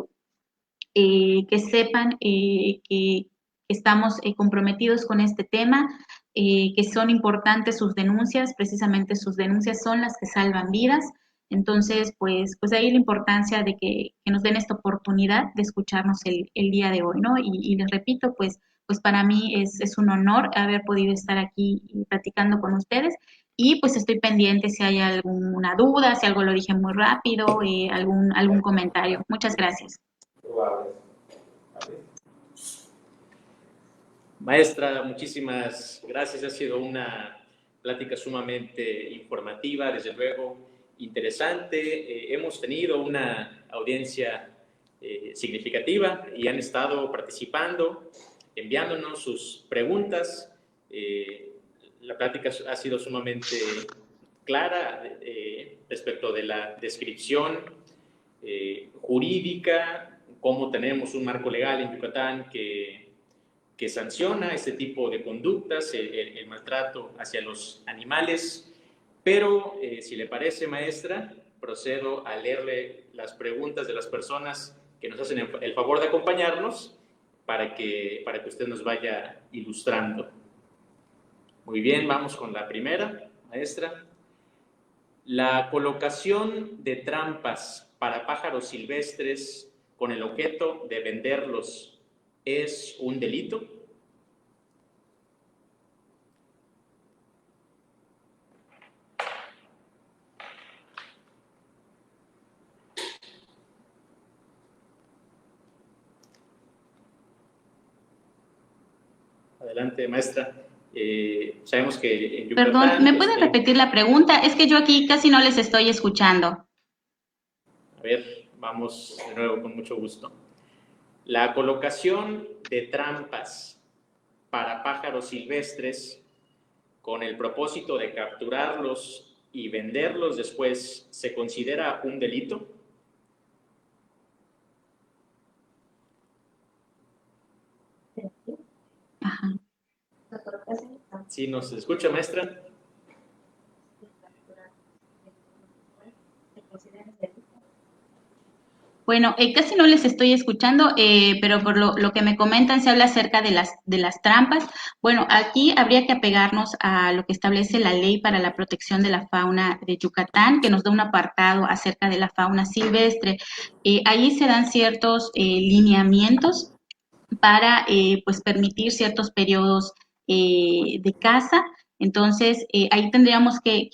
que sepan que estamos comprometidos con este tema, que son importantes sus denuncias, precisamente sus denuncias son las que salvan vidas. Entonces, pues ahí la importancia de que nos den esta oportunidad de escucharnos el día de hoy, ¿no? Y les repito, pues para mí es un honor haber podido estar aquí platicando con ustedes y pues estoy pendiente si hay alguna duda, si algo lo dije muy rápido, algún comentario. Muchas gracias. Maestra, muchísimas gracias. Ha sido una plática sumamente informativa, desde luego interesante. Hemos tenido una audiencia significativa y han estado participando, enviándonos sus preguntas. La plática ha sido sumamente clara respecto de la descripción jurídica, cómo tenemos un marco legal en Yucatán que sanciona este tipo de conductas, el maltrato hacia los animales. Pero, si le parece, maestra, procedo a leerle las preguntas de las personas que nos hacen el favor de acompañarnos para que usted nos vaya ilustrando. Muy bien, vamos con la primera, maestra. La colocación de trampas para pájaros silvestres con el objeto de venderlos ¿es un delito? Adelante, maestra. Sabemos que en Yucatán... Perdón, ¿me pueden repetir la pregunta? Es que yo aquí casi no les estoy escuchando. A ver, vamos de nuevo con mucho gusto. La colocación de trampas para pájaros silvestres con el propósito de capturarlos y venderlos después, ¿se considera un delito? Ajá. ¿Sí nos escucha, maestra? Bueno, casi no les estoy escuchando, pero por lo que me comentan se habla acerca de las trampas. Bueno, aquí habría que apegarnos a lo que establece la Ley para la Protección de la Fauna de Yucatán, que nos da un apartado acerca de la fauna silvestre. Ahí se dan ciertos lineamientos para pues permitir ciertos periodos de caza. Entonces, ahí tendríamos que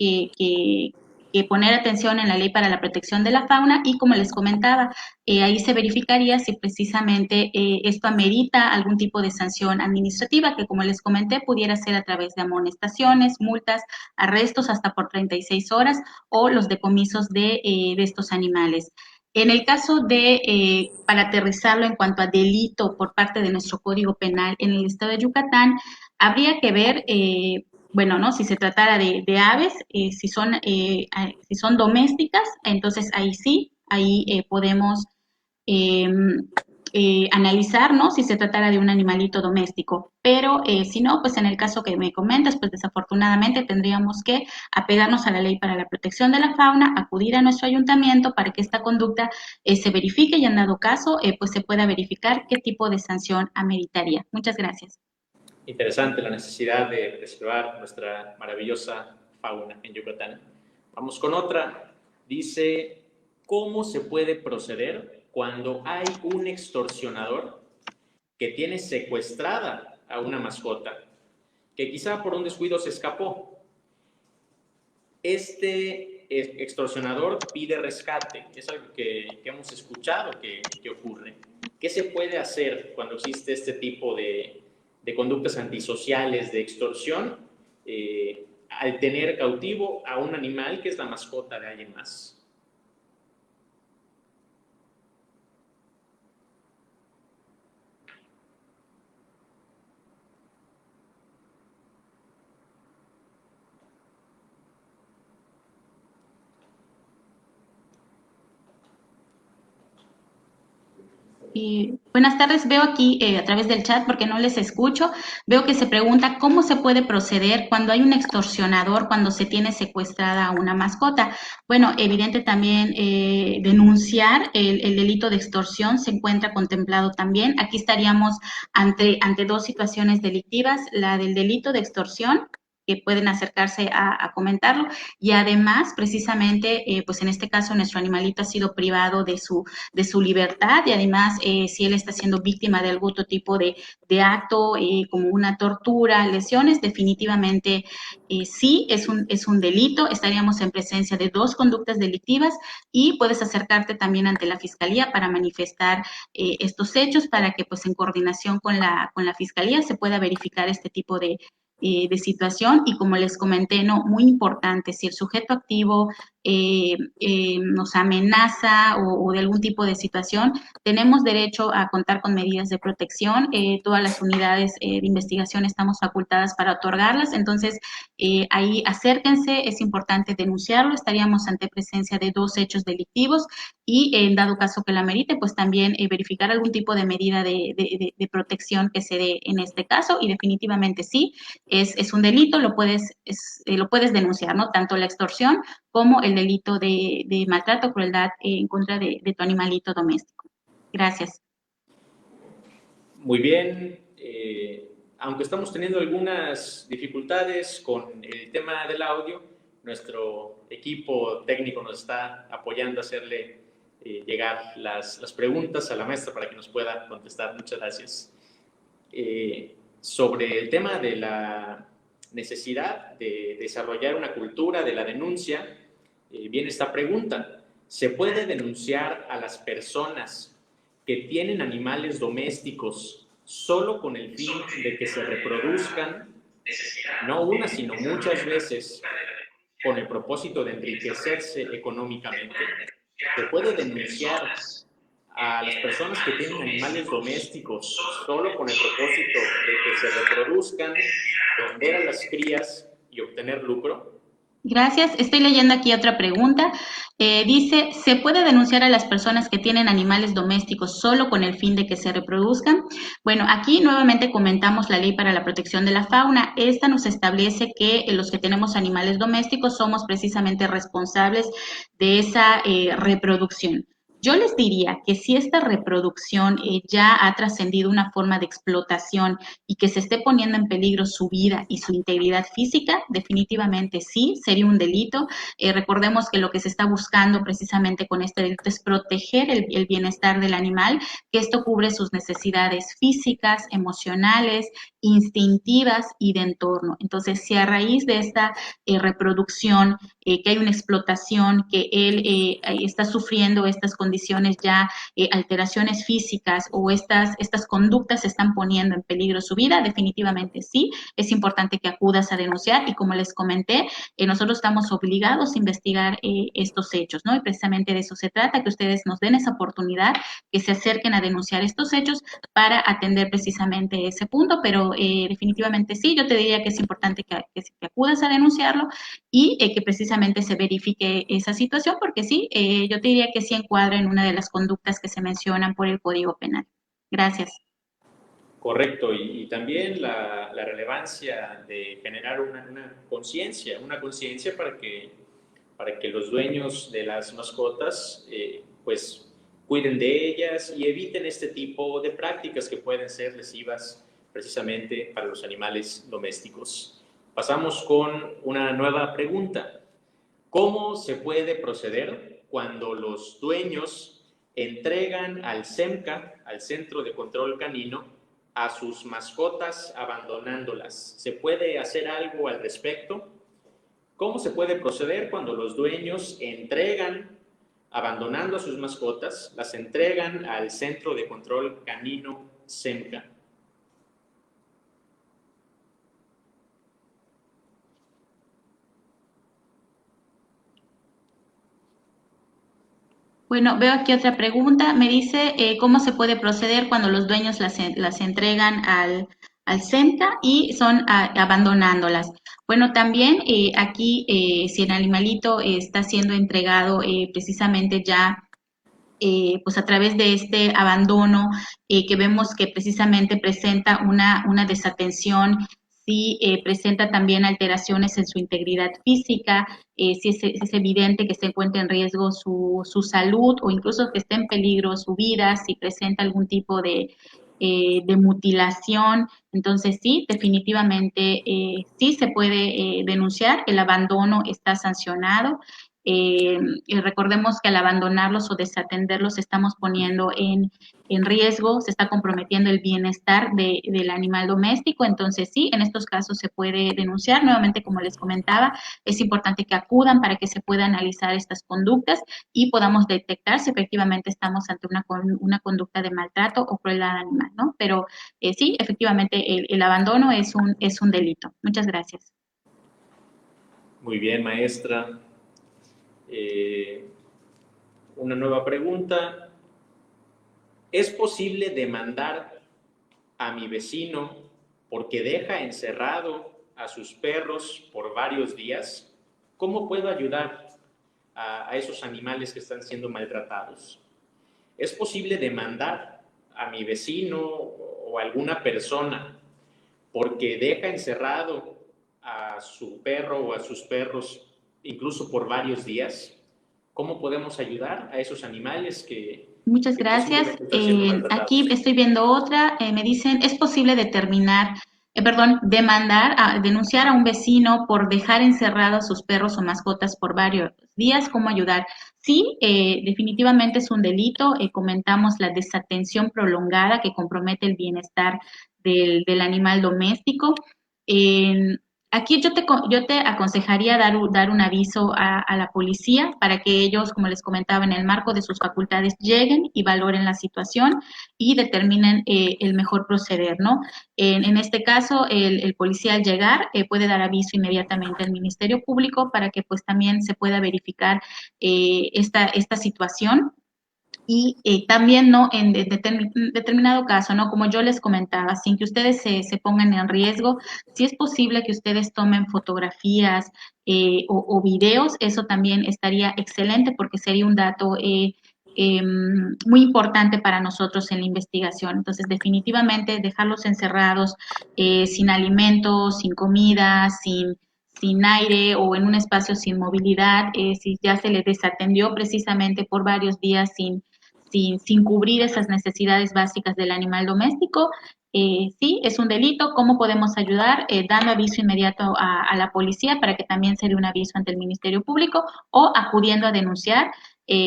poner atención en la Ley para la Protección de la Fauna y, como les comentaba, ahí se verificaría si precisamente esto amerita algún tipo de sanción administrativa, que, como les comenté, pudiera ser a través de amonestaciones, multas, arrestos hasta por 36 horas o los decomisos de estos animales. En el caso de, para aterrizarlo en cuanto a delito por parte de nuestro Código Penal en el estado de Yucatán, habría que ver, bueno, ¿no? Si se tratara de aves, si son domésticas, entonces ahí sí, ahí podemos eh, analizar, ¿no? Si se tratara de un animalito doméstico. Pero si no, pues en el caso que me comentas, pues desafortunadamente tendríamos que apegarnos a la Ley para la Protección de la Fauna, acudir a nuestro ayuntamiento para que esta conducta se verifique y, en dado caso, pues se pueda verificar qué tipo de sanción ameritaría. Muchas gracias. Interesante la necesidad de preservar nuestra maravillosa fauna en Yucatán. Vamos con otra. Dice, ¿cómo se puede proceder cuando hay un extorsionador que tiene secuestrada a una mascota, que quizá por un descuido se escapó? Este extorsionador pide rescate. Es algo que hemos escuchado que ocurre. ¿Qué se puede hacer cuando existe este tipo de conductas antisociales de extorsión al tener cautivo a un animal que es la mascota de alguien más? Buenas tardes, veo aquí a través del chat, porque no les escucho, veo que se pregunta cómo se puede proceder cuando hay un extorsionador, cuando se tiene secuestrada a una mascota. Bueno, evidente también denunciar el delito de extorsión se encuentra contemplado también. Aquí estaríamos ante dos situaciones delictivas, la del delito de extorsión, que pueden acercarse a comentarlo, y además, precisamente, pues en este caso nuestro animalito ha sido privado de su libertad, y además si él está siendo víctima de algún otro tipo de acto, como una tortura, lesiones, definitivamente sí es un delito. Estaríamos en presencia de dos conductas delictivas y puedes acercarte también ante la Fiscalía para manifestar estos hechos, para que, pues, en coordinación con la Fiscalía se pueda verificar este tipo de situación. Y, como les comenté, no, muy importante, si el sujeto activo nos amenaza o de algún tipo de situación, tenemos derecho a contar con medidas de protección. Todas las unidades de investigación estamos facultadas para otorgarlas. Entonces, ahí acérquense, es importante denunciarlo. Estaríamos ante presencia de dos hechos delictivos y, en dado caso que la merite, pues también verificar algún tipo de medida de protección que se dé en este caso. Y definitivamente sí, es un delito, lo puedes denunciar, ¿no? Tanto la extorsión como el delito de maltrato o crueldad en contra de tu animalito doméstico. Gracias. Muy bien. Aunque estamos teniendo algunas dificultades con el tema del audio, nuestro equipo técnico nos está apoyando a hacerle llegar las preguntas a la maestra para que nos pueda contestar. Muchas gracias. Sobre el tema de la necesidad de desarrollar una cultura de la denuncia, viene esta pregunta. ¿Se puede denunciar a las personas que tienen animales domésticos solo con el fin de que se reproduzcan, no una, sino muchas veces con el propósito de enriquecerse económicamente? ¿Se puede denunciar a las personas que tienen animales domésticos solo con el propósito de que se reproduzcan, vender a las crías y obtener lucro? Gracias. Estoy leyendo aquí otra pregunta. Dice, ¿se puede denunciar a las personas que tienen animales domésticos solo con el fin de que se reproduzcan? Bueno, aquí nuevamente comentamos la Ley para la Protección de la Fauna. Esta nos establece que los que tenemos animales domésticos somos precisamente responsables de esa reproducción. Yo les diría que si esta reproducción ya ha trascendido una forma de explotación y que se esté poniendo en peligro su vida y su integridad física, definitivamente sí, sería un delito. Recordemos que lo que se está buscando precisamente con este delito es proteger el bienestar del animal, que esto cubre sus necesidades físicas, emocionales, instintivas y de entorno. Entonces, si a raíz de esta reproducción que hay una explotación, que él está sufriendo estas condiciones ya, alteraciones físicas o estas conductas se están poniendo en peligro su vida, definitivamente sí, es importante que acudas a denunciar y como les comenté, nosotros estamos obligados a investigar estos hechos, ¿no? Y precisamente de eso se trata, que ustedes nos den esa oportunidad, que se acerquen a denunciar estos hechos para atender precisamente ese punto, pero definitivamente sí, yo te diría que es importante que acudas a denunciarlo y que precisamente se verifique esa situación, porque sí, yo te diría que sí encuadra en una de las conductas que se mencionan por el Código Penal. Gracias. Correcto, y también la relevancia de generar una conciencia para que los dueños de las mascotas pues cuiden de ellas y eviten este tipo de prácticas que pueden ser lesivas precisamente para los animales domésticos. Pasamos con una nueva pregunta. ¿Cómo se puede proceder cuando los dueños entregan al CEMCA, al Centro de Control Canino, a sus mascotas abandonándolas? ¿Se puede hacer algo al respecto? ¿Cómo se puede proceder cuando los dueños entregan, abandonando a sus mascotas, las entregan al Centro de Control Canino CEMCA? Bueno, veo aquí otra pregunta. Me dice cómo se puede proceder cuando los dueños las entregan al CENTA y son abandonándolas. Bueno, también aquí si el animalito está siendo entregado precisamente ya pues a través de este abandono que vemos que precisamente presenta una desatención, sí presenta también alteraciones en su integridad física, si es evidente que se encuentra en riesgo su salud o incluso que esté en peligro su vida, si presenta algún tipo de mutilación. Entonces sí, definitivamente sí se puede denunciar, el abandono está sancionado. Y recordemos que al abandonarlos o desatenderlos estamos poniendo en riesgo, se está comprometiendo el bienestar del animal doméstico, entonces sí, en estos casos se puede denunciar. Nuevamente, como les comentaba, es importante que acudan para que se pueda analizar estas conductas y podamos detectar si efectivamente estamos ante una conducta de maltrato o crueldad animal, ¿no? Pero sí, efectivamente, el abandono es un delito. Muchas gracias. Muy bien, maestra. Una nueva pregunta. ¿Es posible demandar a mi vecino porque deja encerrado a sus perros por varios días? ¿Cómo puedo ayudar a esos animales que están siendo maltratados? ¿Es posible demandar a mi vecino o a alguna persona porque deja encerrado a su perro o a sus perros incluso por varios días? ¿Cómo podemos ayudar a esos animales Muchas que gracias. posiblemente están siendo Aquí maltratados? estoy viendo otra. Me dicen, ¿es posible denunciar a un vecino por dejar encerrados a sus perros o mascotas por varios días? ¿Cómo ayudar? Sí, definitivamente es un delito. Comentamos la desatención prolongada que compromete el bienestar del animal doméstico. Aquí yo te aconsejaría dar un aviso a la policía para que ellos, como les comentaba, en el marco de sus facultades lleguen y valoren la situación y determinen el mejor proceder, ¿no? En este caso, el policía al llegar puede dar aviso inmediatamente al Ministerio Público para que pues también se pueda verificar esta situación. Y también, ¿no? En determinado caso, ¿no? Como yo les comentaba, sin que ustedes se pongan en riesgo, si es posible que ustedes tomen fotografías o videos, eso también estaría excelente porque sería un dato muy importante para nosotros en la investigación. Entonces, definitivamente, dejarlos encerrados sin alimentos, sin comida, sin aire o en un espacio sin movilidad, si ya se les desatendió precisamente por varios días sin cubrir esas necesidades básicas del animal doméstico, sí, es un delito. ¿Cómo podemos ayudar? Dando aviso inmediato a la policía para que también se dé un aviso ante el Ministerio Público o acudiendo a denunciar.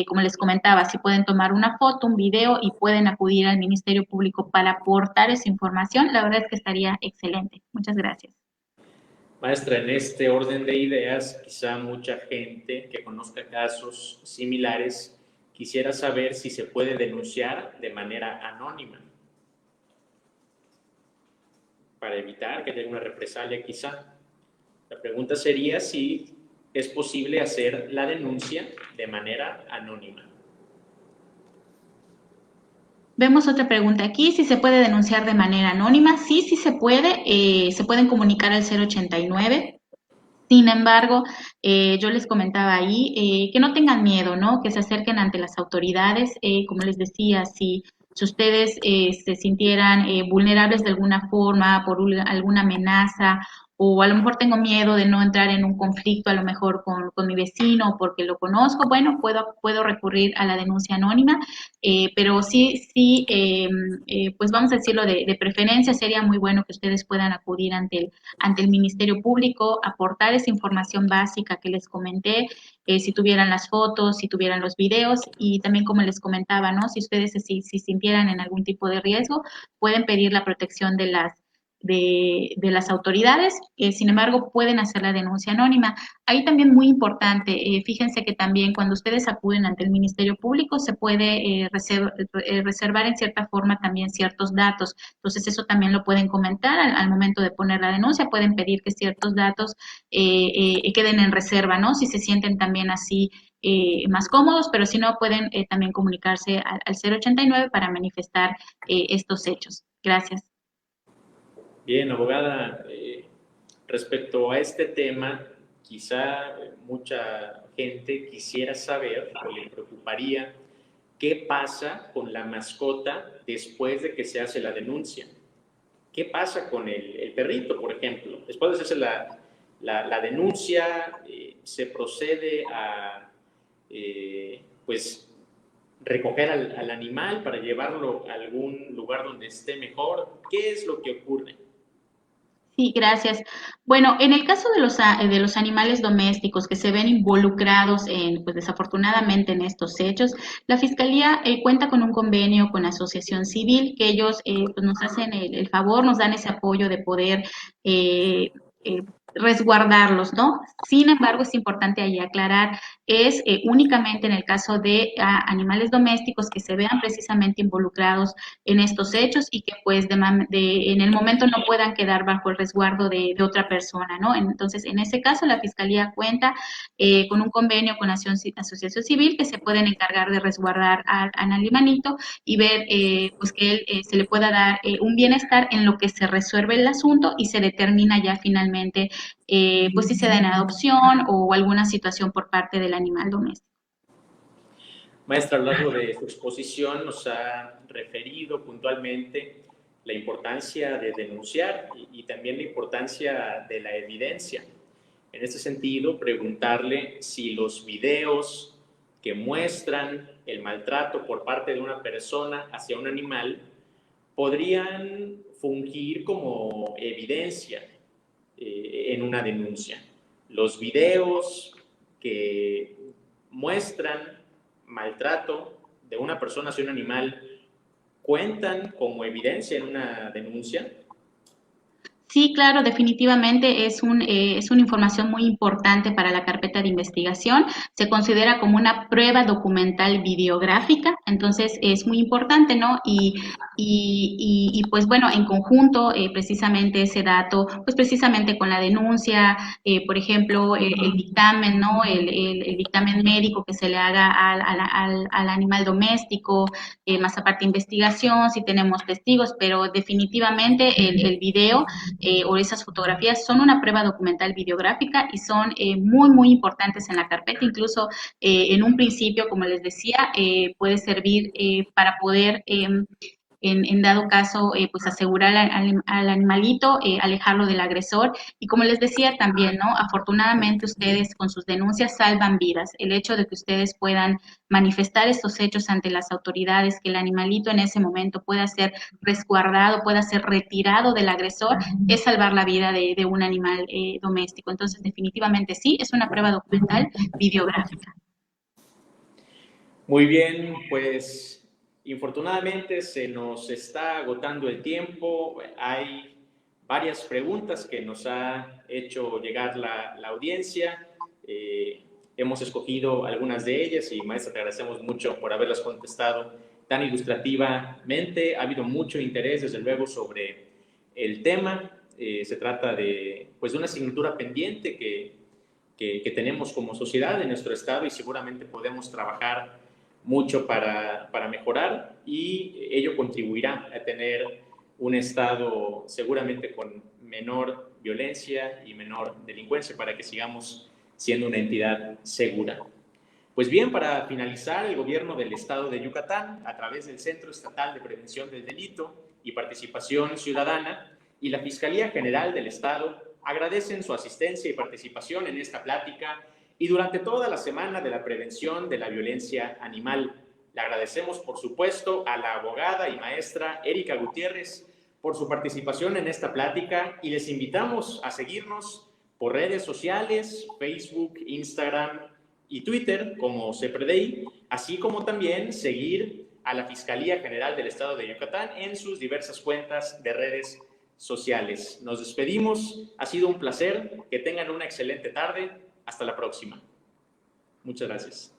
Como les comentaba, si pueden tomar una foto, un video y pueden acudir al Ministerio Público para aportar esa información, la verdad es que estaría excelente. Muchas gracias. Maestra, en este orden de ideas, quizá mucha gente que conozca casos similares quisiera saber si se puede denunciar de manera anónima para evitar que haya una represalia quizá. La pregunta sería si es posible hacer la denuncia de manera anónima. Vemos otra pregunta aquí, si se puede denunciar de manera anónima. Sí, sí se pueden comunicar al 089. Sin embargo, yo les comentaba ahí que no tengan miedo, ¿no? Que se acerquen ante las autoridades. Como les decía, si ustedes se sintieran vulnerables de alguna forma por alguna amenaza o a lo mejor tengo miedo de no entrar en un conflicto a lo mejor con mi vecino porque lo conozco, bueno, puedo recurrir a la denuncia anónima, pero pues vamos a decirlo de preferencia, sería muy bueno que ustedes puedan acudir ante el Ministerio Público, aportar esa información básica que les comenté, si tuvieran las fotos, si tuvieran los videos y también como les comentaba, ¿no? Si ustedes si sintieran en algún tipo de riesgo, pueden pedir la protección de las autoridades, sin embargo, pueden hacer la denuncia anónima. Ahí también muy importante, fíjense que también cuando ustedes acuden ante el Ministerio Público se puede reservar en cierta forma también ciertos datos. Entonces eso también lo pueden comentar al momento de poner la denuncia, pueden pedir que ciertos datos queden en reserva, ¿no? Si se sienten también así más cómodos, pero si no pueden también comunicarse al 089 para manifestar estos hechos. Gracias. Bien, abogada, respecto a este tema, quizá mucha gente quisiera saber o le preocuparía qué pasa con la mascota después de que se hace la denuncia. ¿Qué pasa con el perrito, por ejemplo? Después de hacerse la denuncia, se procede a pues recoger al animal para llevarlo a algún lugar donde esté mejor. ¿Qué es lo que ocurre? Sí, gracias. Bueno, en el caso de los animales domésticos que se ven involucrados pues desafortunadamente en estos hechos, la Fiscalía cuenta con un convenio con la Asociación Civil, que ellos pues nos hacen el favor, nos dan ese apoyo de poder eh, eh, resguardarlos, ¿no? Sin embargo, es importante ahí aclarar, es únicamente en el caso de animales domésticos que se vean precisamente involucrados en estos hechos y que pues en el momento no puedan quedar bajo el resguardo de otra persona, ¿no? Entonces, en ese caso, la Fiscalía cuenta con un convenio con la Asociación Civil que se pueden encargar de resguardar al animalito y ver pues que él se le pueda dar un bienestar en lo que se resuelve el asunto y se determina ya finalmente pues si se da en adopción o alguna situación por parte del animal doméstico. Maestra, a lo largo de su exposición nos ha referido puntualmente la importancia de denunciar y también la importancia de la evidencia. En este sentido, preguntarle si los videos que muestran el maltrato por parte de una persona hacia un animal podrían fungir como evidencia en una denuncia. Los videos que muestran maltrato de una persona hacia un animal cuentan como evidencia en una denuncia. Sí, claro, definitivamente es una información muy importante para la carpeta de investigación. Se considera como una prueba documental videográfica, entonces es muy importante, ¿no? Pues bueno, en conjunto, precisamente ese dato, pues precisamente con la denuncia, por ejemplo, el dictamen, ¿no? El dictamen médico que se le haga al animal doméstico, más aparte investigación, si tenemos testigos, pero definitivamente el video o esas fotografías son una prueba documental videográfica y son muy, muy importantes en la carpeta. Incluso en un principio, como les decía, puede servir para poder en dado caso, pues asegurar al animalito, alejarlo del agresor. Y como les decía también, ¿no? Afortunadamente ustedes con sus denuncias salvan vidas. El hecho de que ustedes puedan manifestar estos hechos ante las autoridades, que el animalito en ese momento pueda ser resguardado, pueda ser retirado del agresor, es salvar la vida de un animal doméstico. Entonces, definitivamente sí, es una prueba documental videográfica. Muy bien, pues infortunadamente se nos está agotando el tiempo. Hay varias preguntas que nos ha hecho llegar la audiencia. Hemos escogido algunas de ellas y, maestra, te agradecemos mucho por haberlas contestado tan ilustrativamente. Ha habido mucho interés, desde luego, sobre el tema. Se trata de, pues, de una asignatura pendiente que tenemos como sociedad en nuestro estado y seguramente podemos trabajar mucho para mejorar, y ello contribuirá a tener un estado seguramente con menor violencia y menor delincuencia para que sigamos siendo una entidad segura. Pues bien, para finalizar, el gobierno del estado de Yucatán, a través del Centro Estatal de Prevención del Delito y Participación Ciudadana y la Fiscalía General del Estado, agradecen su asistencia y participación en esta plática y durante toda la semana de la prevención de la violencia animal. Le agradecemos, por supuesto, a la abogada y maestra Erika Gutiérrez por su participación en esta plática y les invitamos a seguirnos por redes sociales, Facebook, Instagram y Twitter como CEPREDEI, así como también seguir a la Fiscalía General del Estado de Yucatán en sus diversas cuentas de redes sociales. Nos despedimos, ha sido un placer, que tengan una excelente tarde, hasta la próxima. Muchas gracias.